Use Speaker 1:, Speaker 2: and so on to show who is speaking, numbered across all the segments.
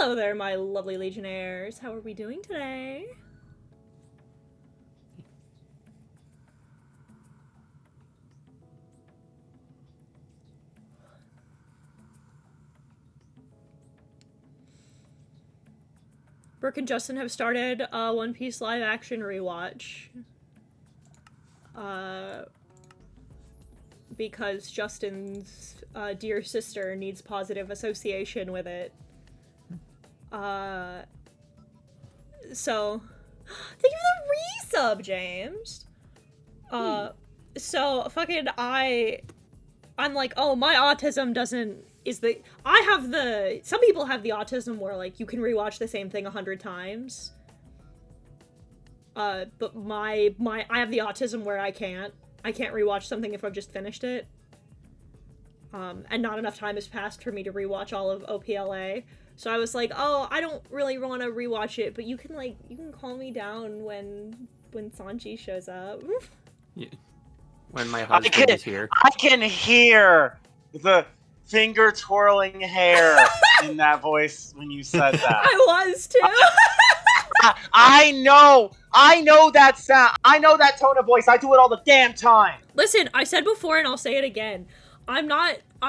Speaker 1: Hello there, my lovely Legionnaires. How are we doing today? Brooke and Justin have started a One Piece live action rewatch. Because Justin's dear sister needs positive association with it. So, thank you for the resub, James. So fucking I'm like, oh, my autism some people have the autism where like you can rewatch the same thing 100 times. But I have the autism where I can't rewatch something if I've just finished it. And not enough time has passed for me to rewatch all of OPLA. So I was like, oh, I don't really want to rewatch it, but you can calm me down when Sanji shows up.
Speaker 2: Yeah. When my husband is here.
Speaker 3: I can hear the finger twirling hair in that voice when you said that.
Speaker 1: I was too.
Speaker 3: I know that sound. I know that tone of voice. I do it all the damn time.
Speaker 1: Listen, I said before and I'll say it again. I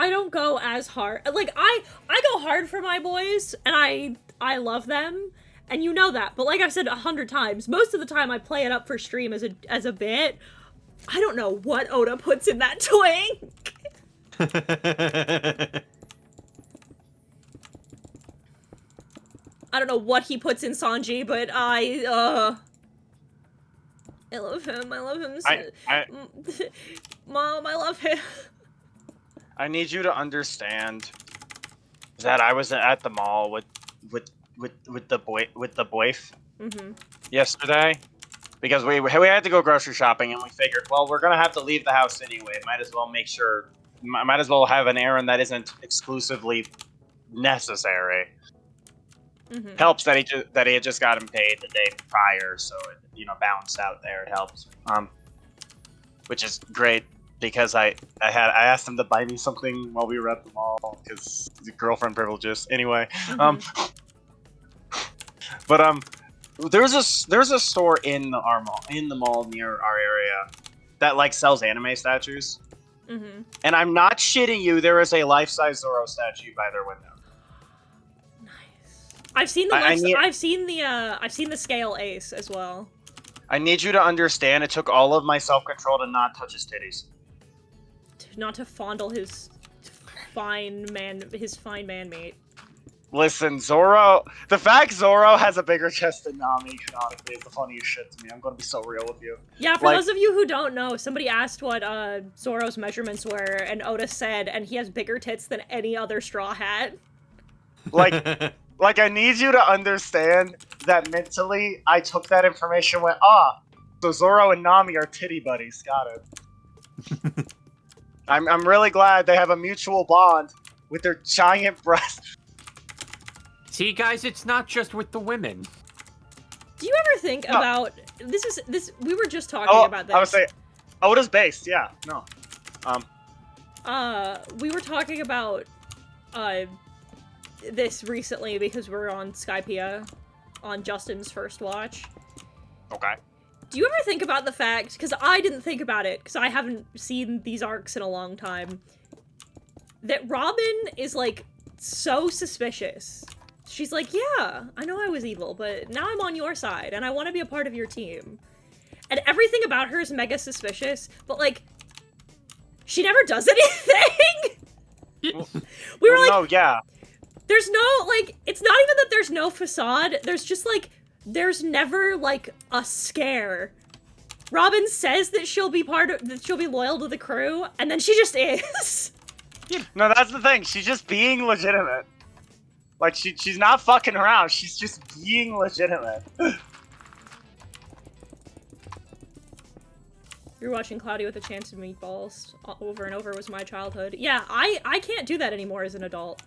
Speaker 1: don't go as hard. Like, I go hard for my boys, and I love them, and you know that. But like I've said 100 times, most of the time I play it up for stream as a bit. I don't know what Oda puts in that twink. I don't know what he puts in Sanji, but I love him. I love him. Mom, I love him.
Speaker 3: I need you to understand that I was at the mall with the boyf yesterday because we had to go grocery shopping and we figured, well, we're gonna have to leave the house anyway. Might as well have an errand that isn't exclusively necessary. Helps that he had just gotten paid the day prior, so it balanced out there. It helps, which is great. Because I asked him to buy me something while we were at the mall because the girlfriend privileges. Anyway, but there's a store in the mall near our area that like sells anime statues. And I'm not shitting you. There is a life-size Zoro statue by their window.
Speaker 1: Nice. I've seen I've seen the scale ace as well.
Speaker 3: I need you to understand. It took all of my self-control to not touch his titties.
Speaker 1: Not to fondle his fine man mate.
Speaker 3: Listen, the fact Zoro has a bigger chest than Nami canonically is the funniest shit to me. I'm gonna be so real with you.
Speaker 1: Yeah, for those of you who don't know, somebody asked what Zoro's measurements were, and Oda said, and he has bigger tits than any other Straw Hat.
Speaker 3: Like I need you to understand that mentally, I took that information and went, so Zoro and Nami are titty buddies. Got it. I'm really glad they have a mutual bond with their giant breasts.
Speaker 2: See, guys, it's not just with the women.
Speaker 1: Do you ever think about this? We were just talking about this.
Speaker 3: I would say, Oda's based. Yeah, no.
Speaker 1: We were talking about this recently because we're on Skypea on Justin's first watch.
Speaker 3: Okay.
Speaker 1: Do you ever think about the fact, because I didn't think about it, because I haven't seen these arcs in a long time, that Robin is, like, so suspicious. She's like, yeah, I know I was evil, but now I'm on your side, and I want to be a part of your team. And everything about her is mega suspicious, but, like, she never does anything! We were like,
Speaker 3: no, yeah.
Speaker 1: There's no, like, it's not even that there's no facade, there's just, like, there's never, like, a scare. Robin says that she'll be loyal to the crew, and then she just is.
Speaker 3: No, that's the thing. She's just being legitimate. Like, she's not fucking around. She's just being legitimate.
Speaker 1: You're watching Cloudy with a Chance of Meatballs over and over was my childhood. Yeah, I can't do that anymore as an adult.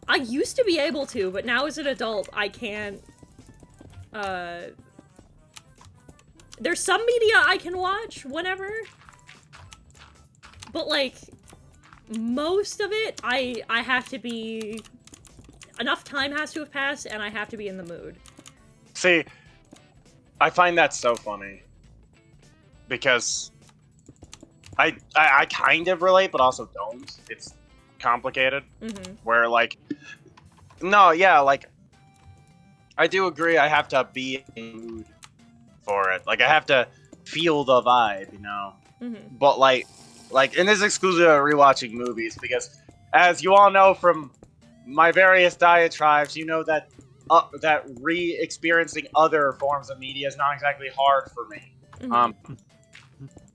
Speaker 1: I used to be able to, but now as an adult, I can't. There's some media I can watch whenever, but like most of it I have to be enough time has to have passed, and I have to be in the mood.
Speaker 3: See, I find that so funny. Because I kind of relate, but also don't. It's complicated.
Speaker 1: Mm-hmm.
Speaker 3: Where, like... No, yeah, like... I do agree I have to be in the mood for it. Like, I have to feel the vibe, you know?
Speaker 1: Mm-hmm.
Speaker 3: But, like... And this is exclusive to rewatching movies, because... As you all know from my various diatribes, you know that that re-experiencing other forms of media is not exactly hard for me.
Speaker 1: Mm-hmm.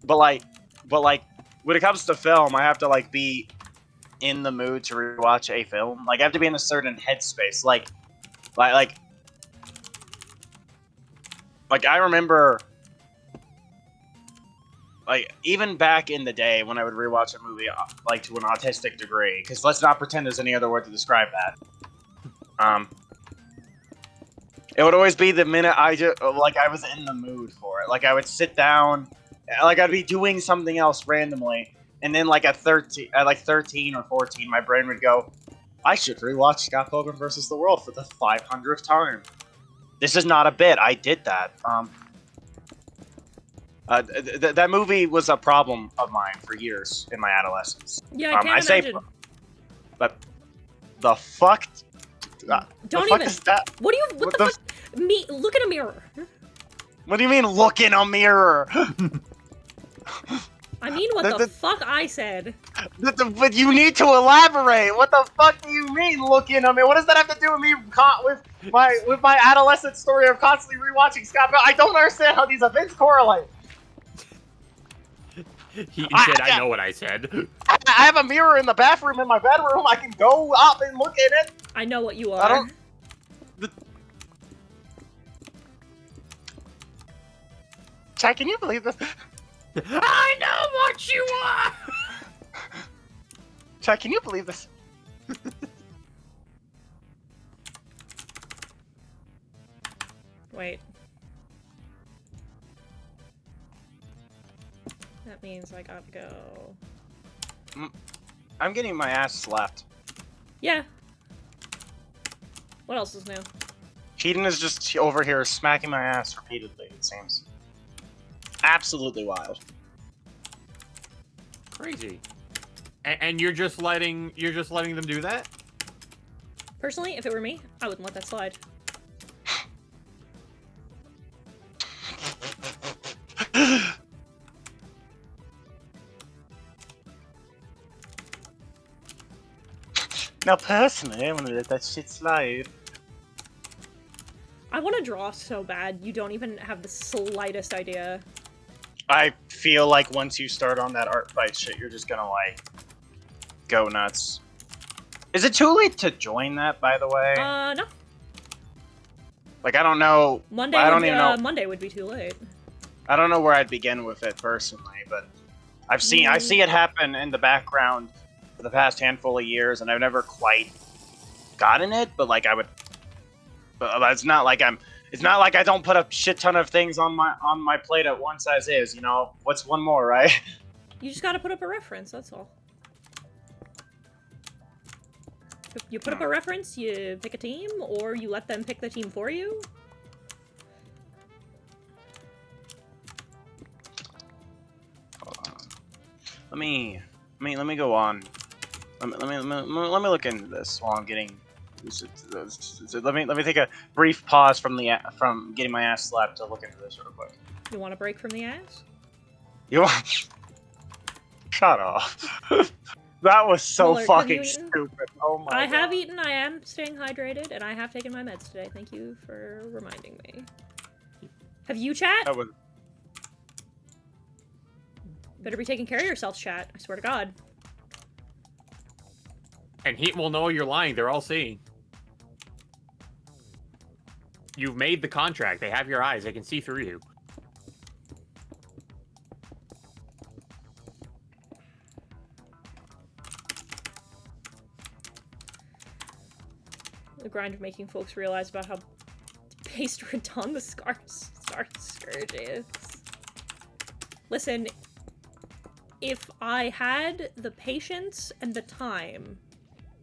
Speaker 3: But like, when it comes to film, I have to like be in the mood to rewatch a film. Like, I have to be in a certain headspace. Like I remember, like, even back in the day when I would rewatch a movie, like, to an autistic degree, because let's not pretend there's any other word to describe that. It would always be the minute I was in the mood for it. Like, I would sit down, like, I'd be doing something else randomly, and then, like, at 13 or 14, my brain would go, I should rewatch Scott Pilgrim vs. the World for the 500th time. This is not a bit. I did that. That movie was a problem of mine for years in my adolescence.
Speaker 1: Yeah, I can't imagine.
Speaker 3: But the fuck?
Speaker 1: Don't
Speaker 3: the fuck
Speaker 1: even.
Speaker 3: Is that?
Speaker 1: What do you? What the fuck? Me? Look in a mirror.
Speaker 3: What do you mean, look in a mirror?
Speaker 1: I mean, what the fuck I said.
Speaker 3: But you need to elaborate. What the fuck do you mean, look in a mirror? What does that have to do with me? With my adolescent story of constantly rewatching Scott Pilgrim? I don't understand how these events correlate.
Speaker 2: He said, I know what I said.
Speaker 3: I have a mirror in the bathroom in my bedroom. I can go up and look in it.
Speaker 1: I know what you are.
Speaker 3: I don't... Chad, can you believe this?
Speaker 2: I know what you are!
Speaker 3: Chad, can you believe this?
Speaker 1: Wait. That means I gotta go.
Speaker 3: I'm getting my ass slapped.
Speaker 1: Yeah. What else is new?
Speaker 3: Keaton is just over here smacking my ass repeatedly, it seems. Absolutely wild.
Speaker 2: Crazy. And you're just letting them do that?
Speaker 1: Personally, if it were me, I wouldn't let that slide.
Speaker 3: Now, personally, I'm gonna let that shit slide.
Speaker 1: I want to draw so bad, you don't even have the slightest idea.
Speaker 3: I feel like once you start on that ArtFight shit, you're just gonna, like, go nuts. Is it too late to join that, by the way?
Speaker 1: No.
Speaker 3: Like, I don't know.
Speaker 1: Monday would be too late.
Speaker 3: I don't know where I'd begin with it, personally, but I see it happen in the background for the past handful of years, and I've never quite gotten it, but, like, I would... But it's not like it's not like I don't put a shit ton of things on my plate at once as is, you know? What's one more, right?
Speaker 1: You just gotta put up a reference, that's all. You put up a reference, you pick a team, or you let them pick the team for you.
Speaker 3: Let me go on. Let me look into this while I'm getting. Let me take a brief pause from getting my ass slapped to look into this real quick.
Speaker 1: You want a break from the ass?
Speaker 3: You want? Shut up. That was so fucking stupid. Oh my god.
Speaker 1: I have eaten, I am staying hydrated, and I have taken my meds today. Thank you for reminding me. Have you, chat?
Speaker 3: That was...
Speaker 1: Better be taking care of yourself, chat. I swear to God.
Speaker 2: And Heat will know you're lying. They're all seeing. You've made the contract. They have your eyes. They can see through you.
Speaker 1: The grind of making folks realize about how based ridden the Star Scourge is. Listen, if I had the patience and the time,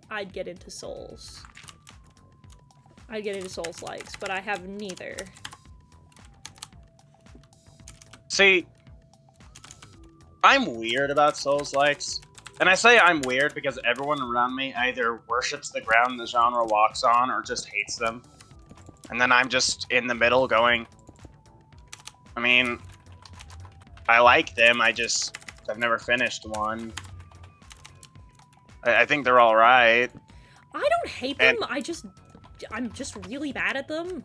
Speaker 1: I'd get into Souls. I'd get into Souls-likes, but I have neither.
Speaker 3: See, I'm weird about Souls-likes. And I say I'm weird because everyone around me either worships the ground the genre walks on or just hates them. And then I'm just in the middle going, I mean, I like them, I've never finished one. I think they're alright.
Speaker 1: I don't hate them, I'm just really bad at them.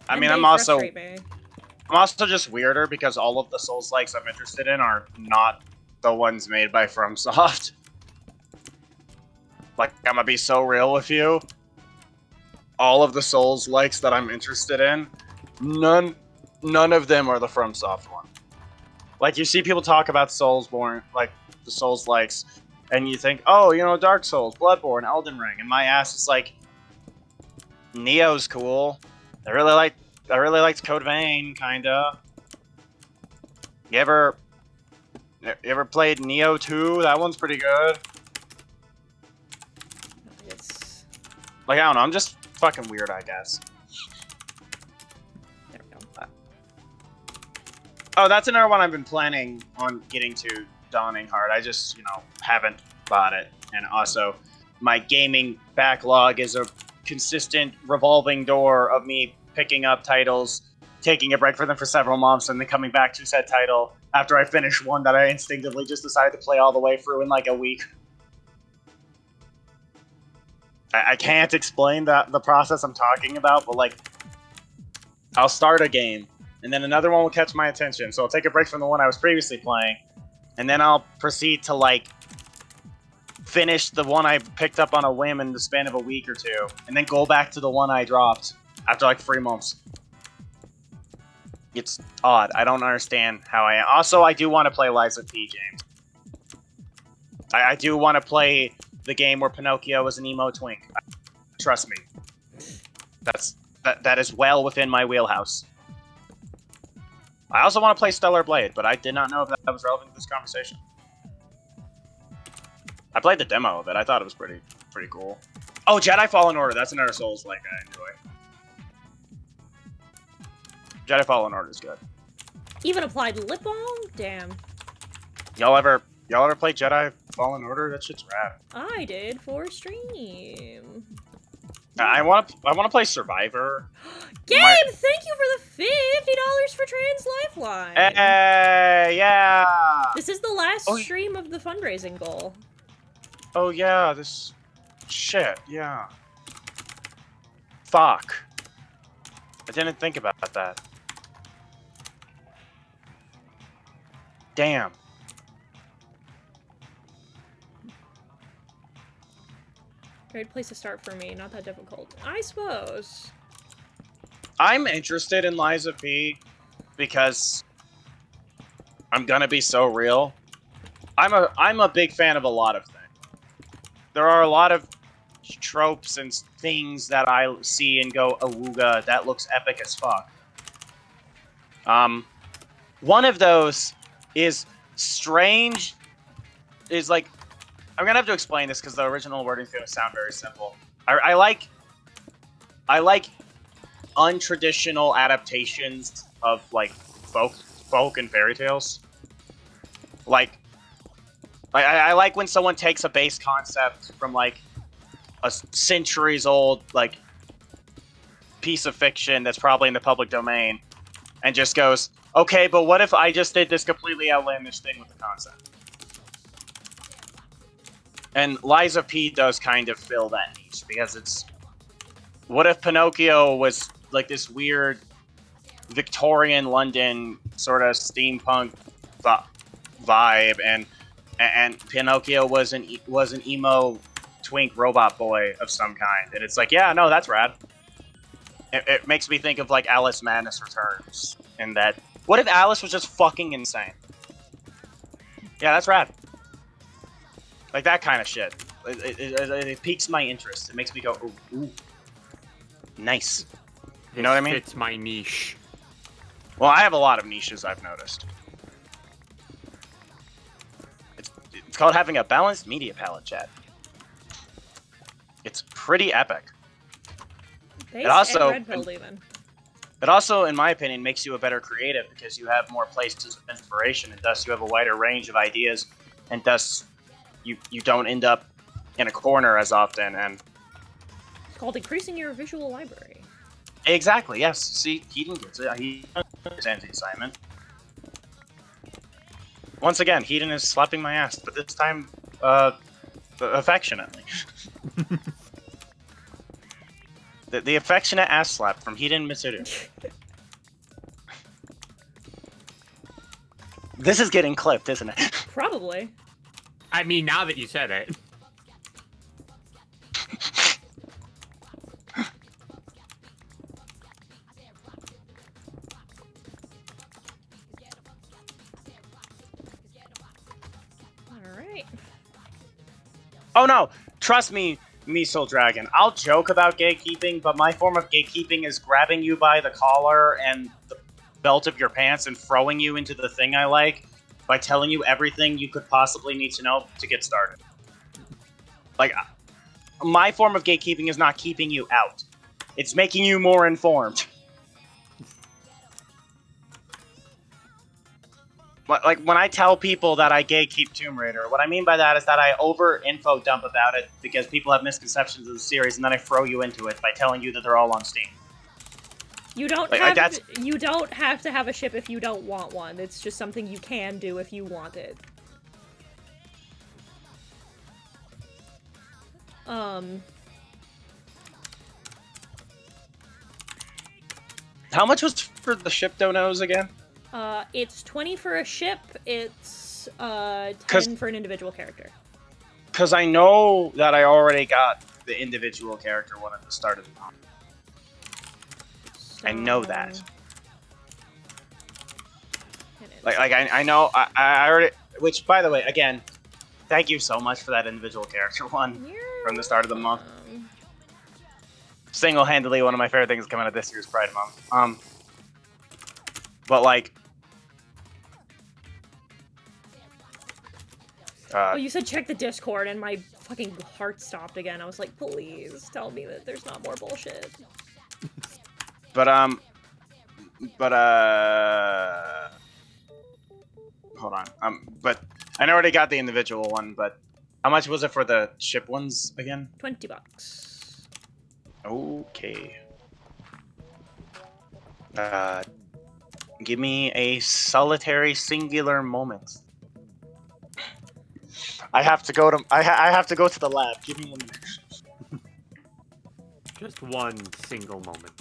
Speaker 3: I mean, I'm also just weirder because all of the Souls-likes I'm interested in are not the ones made by FromSoft. Like, I'm gonna be so real with you. All of the Souls-likes that I'm interested in, none of them are the FromSoft one. Like, you see people talk about Soulsborne, like, the Souls-likes, and you think, oh, you know, Dark Souls, Bloodborne, Elden Ring, and my ass is like, Neo's cool. I really liked Code Vein, kinda. You ever played Neo 2? That one's pretty good. Like, I don't know, I'm just fucking weird, I guess.
Speaker 1: There we go.
Speaker 3: Oh, that's another one I've been planning on getting to, Dawning Heart. I just, you know, haven't bought it. And also, my gaming backlog is a consistent revolving door of me picking up titles, taking a break for them for several months, and then coming back to said title after I finish one that I instinctively just decided to play all the way through in like a week. I can't explain the process I'm talking about, but like, I'll start a game, and then another one will catch my attention, so I'll take a break from the one I was previously playing, and then I'll proceed to like finish the one I picked up on a whim in the span of a week or two, and then go back to the one I dropped after like 3 months. It's odd. I don't understand how I am. Also, I do want to play Lies of P, James. I do want to play the game where Pinocchio is an emo twink. Trust me. That is well within my wheelhouse. I also want to play Stellar Blade, but I did not know if that was relevant to this conversation. I played the demo of it. I thought it was pretty cool. Oh, Jedi Fallen Order. That's another Souls-like I enjoy. Jedi Fallen Order is good.
Speaker 1: Even applied lip balm? Damn.
Speaker 3: Y'all ever play Jedi Fallen Order? That shit's rad.
Speaker 1: I did for stream.
Speaker 3: I want to play Survivor.
Speaker 1: Gabe, thank you for the $50 for Trans Lifeline.
Speaker 3: Hey, yeah.
Speaker 1: This is the last stream of the fundraising goal.
Speaker 3: Oh yeah, this shit, yeah. Fuck. I didn't think about that. Damn.
Speaker 1: Great place to start for me, not that difficult. I suppose.
Speaker 3: I'm interested in Lies of P because I'm gonna be so real. I'm a big fan of a lot of things. There are a lot of tropes and things that I see and go, awooga, that looks epic as fuck. One of those is strange, is like, I'm gonna have to explain this because the original wording is gonna sound very simple. I like untraditional adaptations of like folk and fairy tales. I like when someone takes a base concept from like a centuries old like piece of fiction that's probably in the public domain and just goes, okay, but what if I just did this completely outlandish thing with the concept? And Lies of P does kind of fill that niche because it's, what if Pinocchio was like this weird Victorian London sort of steampunk vibe, and Pinocchio was an emo twink robot boy of some kind, and it's like, yeah, no, that's rad. It makes me think of like Alice Madness Returns, and that, what if Alice was just fucking insane? Yeah, that's rad. Like that kind of shit. It piques my interest. It makes me go, ooh, nice. You know what I mean?
Speaker 2: It's my niche.
Speaker 3: Well, I have a lot of niches, I've noticed. It's called having a balanced media palette, chat. It's pretty epic.
Speaker 1: Base
Speaker 3: also
Speaker 1: and red pilled even.
Speaker 3: It also, in my opinion, makes you a better creative because you have more places of inspiration, and thus you have a wider range of ideas, and thus you don't end up in a corner as often. And
Speaker 1: it's called increasing your visual library.
Speaker 3: Exactly. Yes. See, he understands the assignment. Once again, Hedon is slapping my ass, but this time, affectionately. The affectionate ass slap from Hedon Mitsuru. This is getting clipped, isn't it?
Speaker 1: Probably.
Speaker 2: I mean, now that you said it.
Speaker 1: Alright.
Speaker 3: Oh no! Trust me, Soul Dragon. I'll joke about gatekeeping, but my form of gatekeeping is grabbing you by the collar and the belt of your pants and throwing you into the thing I like by telling you everything you could possibly need to know to get started. Like, my form of gatekeeping is not keeping you out. It's making you more informed. Like, when I tell people that I gatekeep Tomb Raider, what I mean by that is that I over-info dump about it because people have misconceptions of the series, and then I throw you into it by telling you that they're all on Steam.
Speaker 1: You don't you don't have to have a ship if you don't want one. It's just something you can do if you want it.
Speaker 3: How much was for the ship donos again?
Speaker 1: It's 20 for a ship, it's 10 for an individual character.
Speaker 3: Because I know that I already got the individual character one at the start of the month. I know that. Like I know I already. Which, by the way, again, thank you so much for that individual character one from the start of the month. Single-handedly, one of my favorite things coming out of this year's Pride Month. But like.
Speaker 1: Oh, you said check the Discord, and my fucking heart stopped again. I was like, please tell me that there's not more bullshit.
Speaker 3: But hold on. But I already got the individual one. But how much was it for the ship ones again?
Speaker 1: $20.
Speaker 3: Okay. Give me a solitary singular moment. I have to go to I have to go to the lab. Give me 1 minute.
Speaker 2: Just one single moment.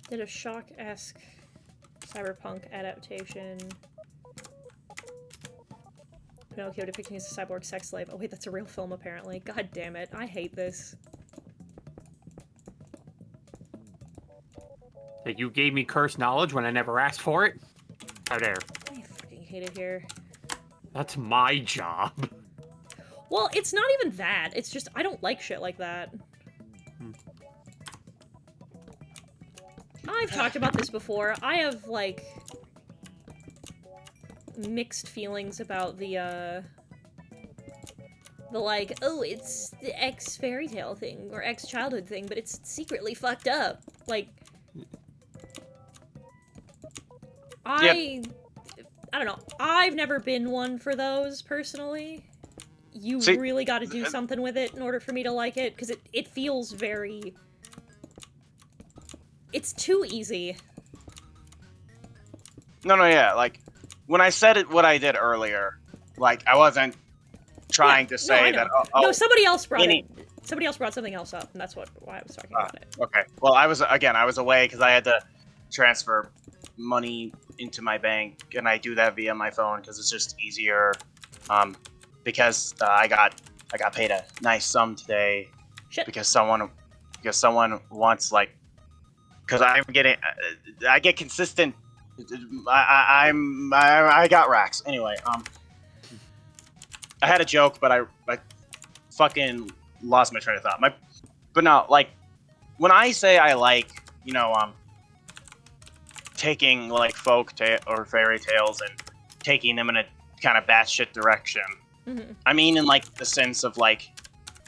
Speaker 1: Did a shock-esque cyberpunk adaptation. Pinocchio depicting as a cyborg sex slave. Oh wait, that's a real film apparently. God damn it, I hate this.
Speaker 2: That you gave me cursed knowledge when I never asked for it? How dare.
Speaker 1: I fucking hate it here.
Speaker 2: That's my job.
Speaker 1: Well, it's not even that. It's just, I don't like shit like that. I've talked about this before. I have, like, mixed feelings about the like, oh, it's the X fairy tale thing, or X childhood thing, but it's secretly fucked up. Like, I don't know. I've never been one for those, personally. You really gotta do something with it in order for me to like it, because it feels very... It's too easy.
Speaker 3: No, yeah, like, when I said it, what I did earlier, like, I wasn't trying to say that...
Speaker 1: No, somebody else brought it. Somebody else brought something else up, and that's why I was talking about it.
Speaker 3: Okay. Well, I was away because I had to transfer money into my bank, and I do that via my phone because it's just easier. Because I got paid a nice sum today.
Speaker 1: Shit.
Speaker 3: Because someone wants, like, because I get consistent. I got racks anyway. I had a joke, but I fucking lost my train of thought. But no, like, when I say I like, taking like or fairy tales and taking them in a kind of batshit direction.
Speaker 1: Mm-hmm.
Speaker 3: I mean, in like the sense of like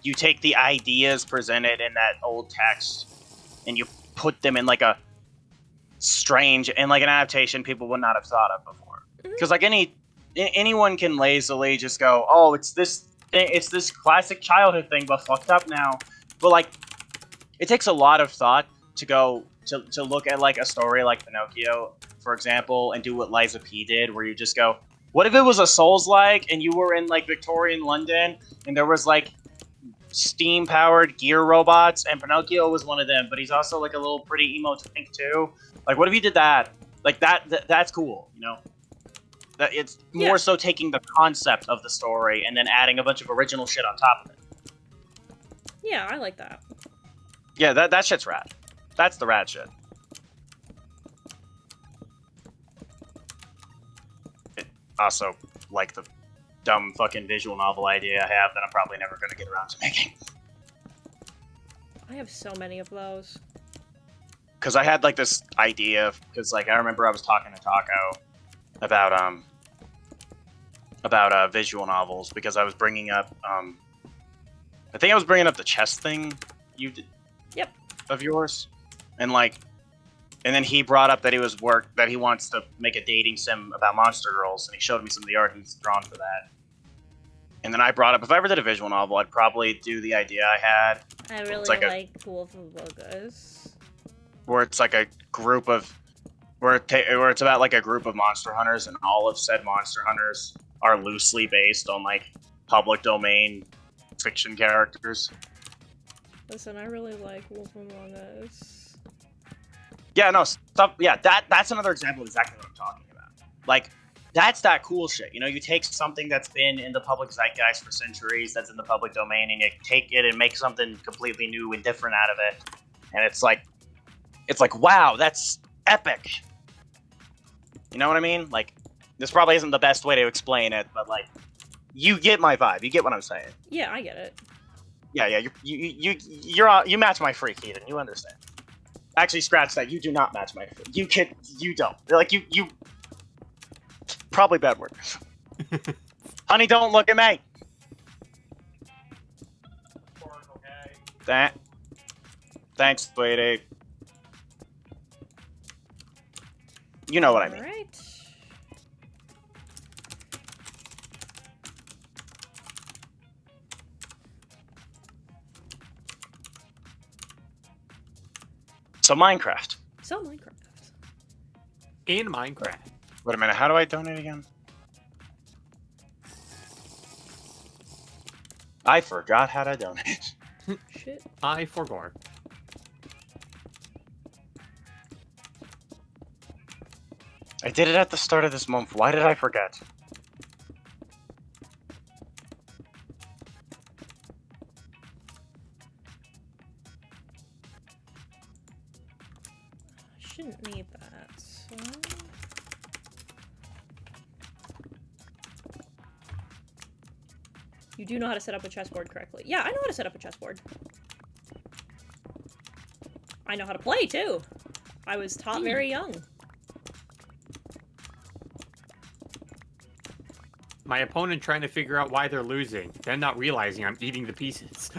Speaker 3: you take the ideas presented in that old text and you put them in like a strange and like an adaptation people would not have thought of before. Because like anyone can lazily just go, oh, it's this classic childhood thing, but fucked up now. But like, it takes a lot of thought to go to look at like a story like Pinocchio, for example, and do what Liza P did, where you just go, what if it was a Souls-like and you were in like Victorian London and there was like steam-powered gear robots and Pinocchio was one of them, but he's also like a little pretty emo twink too. Like, what if you did that? Like that's cool, you know? That it's more so taking the concept of the story and then adding a bunch of original shit on top of it.
Speaker 1: Yeah, I like that.
Speaker 3: Yeah, that shit's rad. That's the rad shit. Also, like the dumb fucking visual novel idea I have that I'm probably never going to get around to making.
Speaker 1: I have so many of those.
Speaker 3: Because I had like this idea, because like I remember I was talking to Taco about visual novels, because I was bringing up I think I was bringing up the chess thing you did.
Speaker 1: Yep.
Speaker 3: Of yours, and then he brought up that he wants to make a dating sim about monster girls, and he showed me some of the art he's drawn for that. And then I brought up, if I ever did a visual novel, I'd probably do the idea I had.
Speaker 1: I really like Wolf of Logos.
Speaker 3: Where it's like a group of, where it's about like a group of monster hunters, and all of said monster hunters are loosely based on like public domain fiction characters.
Speaker 1: Listen, I really like Wolf Among Us.
Speaker 3: Yeah, no, stuff. Yeah, that's another example of exactly what I'm talking about. Like, that's that cool shit. You know, you take something that's been in the public zeitgeist for centuries, that's in the public domain, and you take it and make something completely new and different out of it. And it's like, wow, that's epic. You know what I mean? Like, this probably isn't the best way to explain it, but like, you get my vibe. You get what I'm saying.
Speaker 1: Yeah, I get it.
Speaker 3: Yeah. You match my freak, Ethan. You understand. Actually, scratch that. You do not match my freak. You don't. Like, you probably bad word. Honey, don't look at me. Thanks, sweetie. You know what I mean.
Speaker 1: Alright.
Speaker 3: So Minecraft.
Speaker 2: In Minecraft.
Speaker 3: Wait a minute, how do I donate again? I forgot how to donate.
Speaker 1: Shit.
Speaker 2: I forgot.
Speaker 3: I did it at the start of this month. Why did I forget?
Speaker 1: I shouldn't need that, so... You do know how to set up a chessboard correctly. Yeah, I know how to set up a chessboard. I know how to play, too. I was taught very young.
Speaker 2: My opponent trying to figure out why they're losing, then not realizing I'm eating the pieces.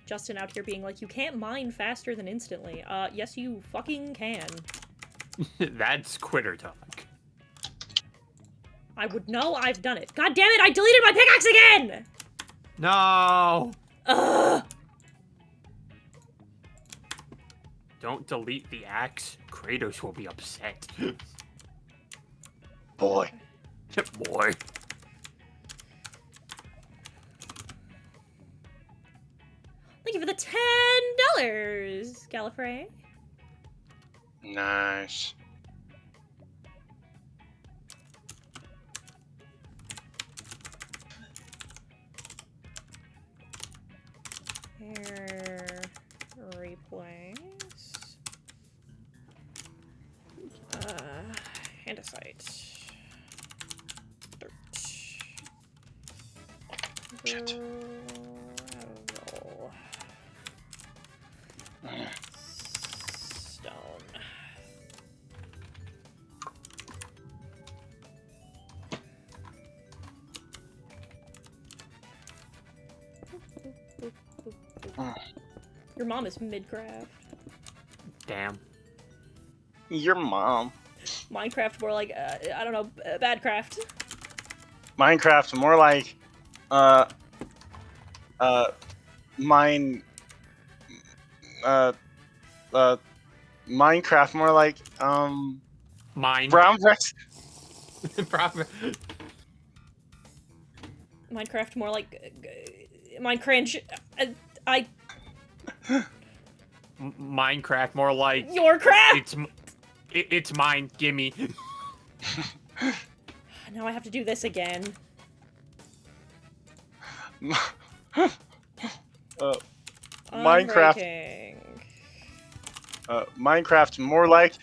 Speaker 1: Justin out here being like, you can't mine faster than instantly. Yes you fucking can.
Speaker 2: That's quitter talk.
Speaker 1: I would know I've done it. God damn it, I deleted my pickaxe again!
Speaker 2: No!
Speaker 1: Ugh!
Speaker 2: Don't delete the axe. Kratos will be upset.
Speaker 3: Boy.
Speaker 2: Boy.
Speaker 1: Thank you for the $10, Gallifrey.
Speaker 3: Nice.
Speaker 1: Repair. Replace. Andesite. Dirt.
Speaker 3: Shit.
Speaker 1: Gravel. Stone. Your mom is Midcraft.
Speaker 2: Damn.
Speaker 3: Your mom.
Speaker 1: Minecraft more like, I don't know, Badcraft.
Speaker 3: Minecraft more like, mine, Minecraft more like,
Speaker 2: Mine.
Speaker 3: brown bricks.
Speaker 1: Minecraft more like, mine cringe.
Speaker 2: Minecraft more like
Speaker 1: Your craft!
Speaker 2: it's mine. Gimme.
Speaker 1: Now I have to do this again.
Speaker 3: Minecraft.
Speaker 1: Unbreaking.
Speaker 3: Minecraft more like,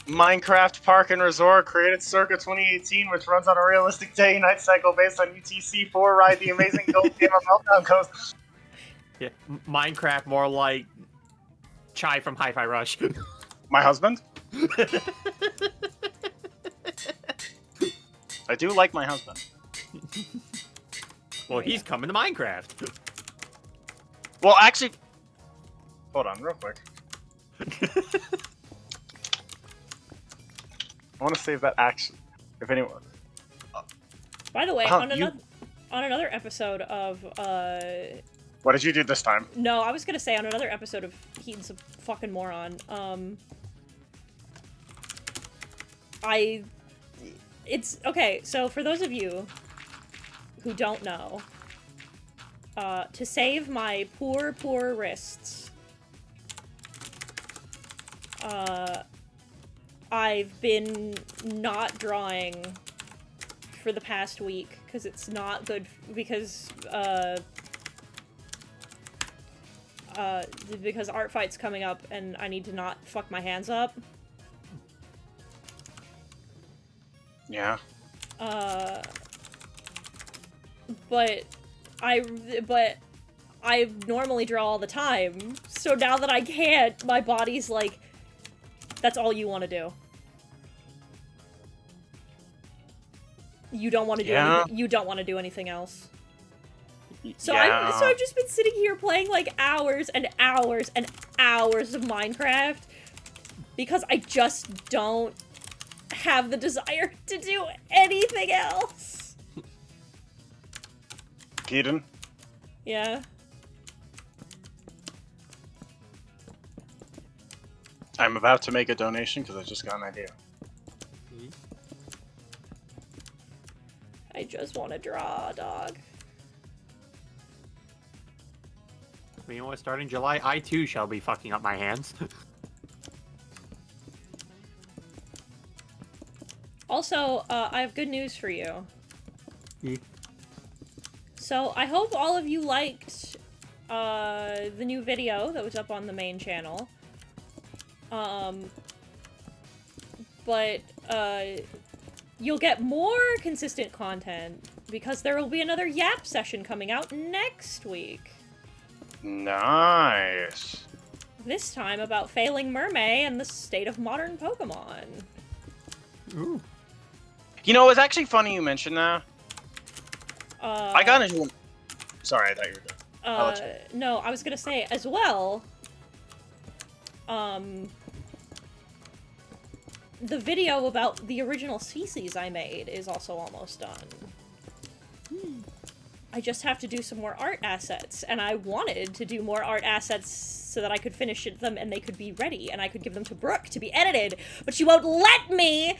Speaker 3: Minecraft Park and Resort created circa 2018, which runs on a realistic day-night cycle based on UTC-4 Ride the Amazing Gold Game of Meltdown Coast.
Speaker 2: Yeah, Minecraft more like Chai from Hi-Fi Rush.
Speaker 3: My husband? I do like my husband.
Speaker 2: Well, he's coming to Minecraft.
Speaker 3: Well, actually... Hold on, real quick. I want to save that action. If anyone...
Speaker 1: By the way,
Speaker 3: Huh,
Speaker 1: on another episode of,
Speaker 3: What did you do this time?
Speaker 1: No, I was gonna say on another episode of Heaton's a fucking moron, it's, okay, so for those of you who don't know, to save my poor wrists, I've been not drawing for the past week, because it's not good, because ArtFight's coming up, and I need to not fuck my hands up.
Speaker 3: Yeah.
Speaker 1: But I normally draw all the time, so now that I can't, my body's like, that's all you want to do. You don't want to do anything, you don't want to do anything else. So
Speaker 3: yeah.
Speaker 1: I've just been sitting here playing like hours and hours and hours of Minecraft because I just don't have the desire to do anything else.
Speaker 3: Keaton?
Speaker 1: Yeah.
Speaker 3: I'm about to make a donation because I just got an idea.
Speaker 1: I just want to draw, dog.
Speaker 2: You know what? Starting July, I too shall be fucking up my hands.
Speaker 1: Also, I have good news for you. So, I hope all of you liked the new video that was up on the main channel. But you'll get more consistent content because there will be another Yap session coming out next week.
Speaker 3: Nice.
Speaker 1: This time about failing Mermaid and the state of modern Pokemon.
Speaker 2: Ooh.
Speaker 3: You know, it's actually funny you mentioned that. I got into one. Sorry, I thought you were done.
Speaker 1: No, I was gonna say as well. The video about the original species I made is also almost done. I just have to do some more art assets, and I wanted to do more art assets so that I could finish them and they could be ready, and I could give them to Brooke to be edited, but she won't let me!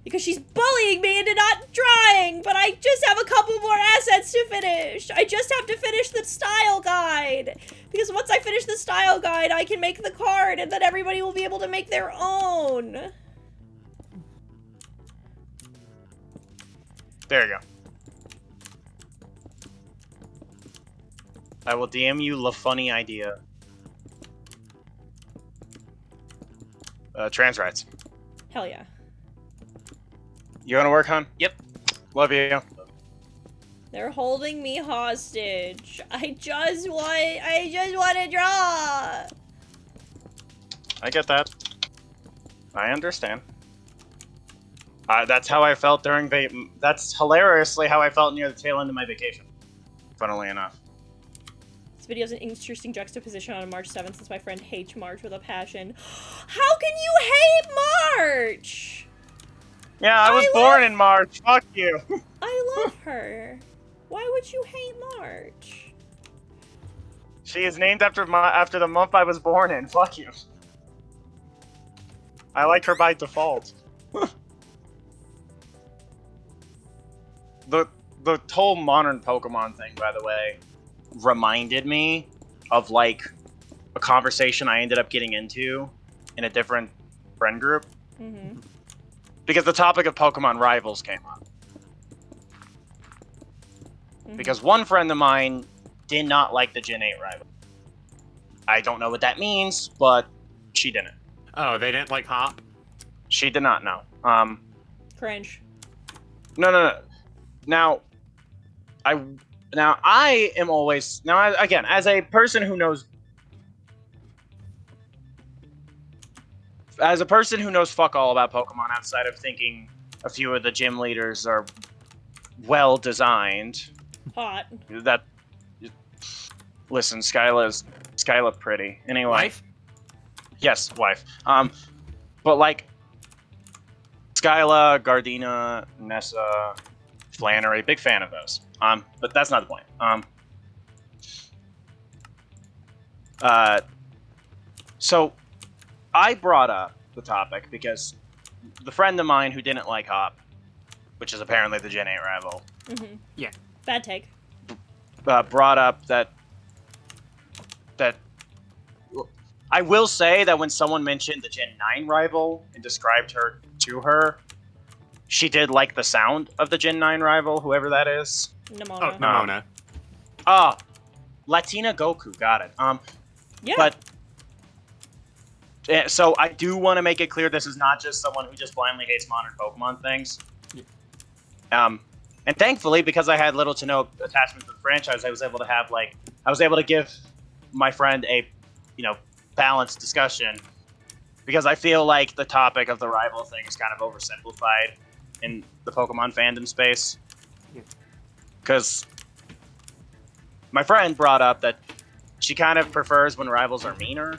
Speaker 1: Because she's bullying me into not drawing, but I just have a couple more assets to finish! I just have to finish the style guide! Because once I finish the style guide, I can make the card, and then everybody will be able to make their own!
Speaker 3: There you go. I will DM you the funny idea. Trans rights.
Speaker 1: Hell yeah.
Speaker 3: You want to work, hon? Yep. Love you.
Speaker 1: They're holding me hostage. I just want to draw.
Speaker 3: I get that. I understand. That's how I felt during that's hilariously how I felt near the tail end of my vacation. Funnily enough.
Speaker 1: This video is an interesting juxtaposition on March 7th since my friend hates March with a passion. How can you hate March?
Speaker 3: Yeah, I was born in March. Fuck you.
Speaker 1: I love her. Why would you hate March?
Speaker 3: She is named after the month I was born in. Fuck you. I like her by default. The whole modern Pokemon thing, by the way, reminded me of like a conversation I ended up getting into in a different friend group.
Speaker 1: Mm-hmm.
Speaker 3: Because the topic of Pokemon rivals came up. Mm-hmm. Because one friend of mine did not like the Gen 8 rival. I don't know what that means, but she didn't.
Speaker 2: Oh, they didn't like Hop?
Speaker 3: She did not know.
Speaker 1: Cringe.
Speaker 3: No. Now, I am always again as a person who knows fuck all about Pokemon outside of thinking a few of the gym leaders are well designed.
Speaker 1: Hot.
Speaker 3: That listen, Skyla pretty. Anyway.
Speaker 2: Wife?
Speaker 3: Yes, wife. But like Skyla, Gardena, Nessa, Flannery, big fan of those. But that's not the point. So I brought up the topic because the friend of mine who didn't like Hop, which is apparently the Gen 8 rival.
Speaker 1: Mm-hmm.
Speaker 2: Yeah.
Speaker 1: Bad take.
Speaker 3: Brought up that I will say that when someone mentioned the Gen 9 rival and described her to her, she did like the sound of the Gen 9 rival, whoever that is.
Speaker 1: Nimona.
Speaker 2: Oh, Nimona.
Speaker 3: Latina Goku, got it.
Speaker 1: Yeah.
Speaker 3: But so I do want to make it clear this is not just someone who just blindly hates modern Pokemon things. Yeah. And thankfully, because I had little to no attachment to the franchise, I was able to give my friend a, balanced discussion, because I feel like the topic of the rival thing is kind of oversimplified in the Pokemon fandom space. Because my friend brought up that she kind of prefers when rivals are meaner.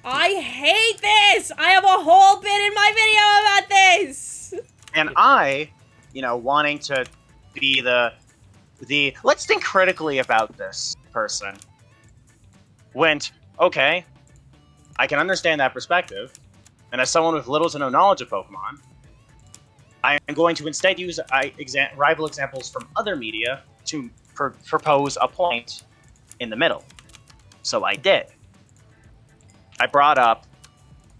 Speaker 1: I hate this! I have a whole bit in my video about this!
Speaker 3: And I, wanting to be the let's think critically about this person, went, okay, I can understand that perspective, and as someone with little to no knowledge of Pokemon, I am going to instead use rival examples from other media to propose a point in the middle. So I did. I brought up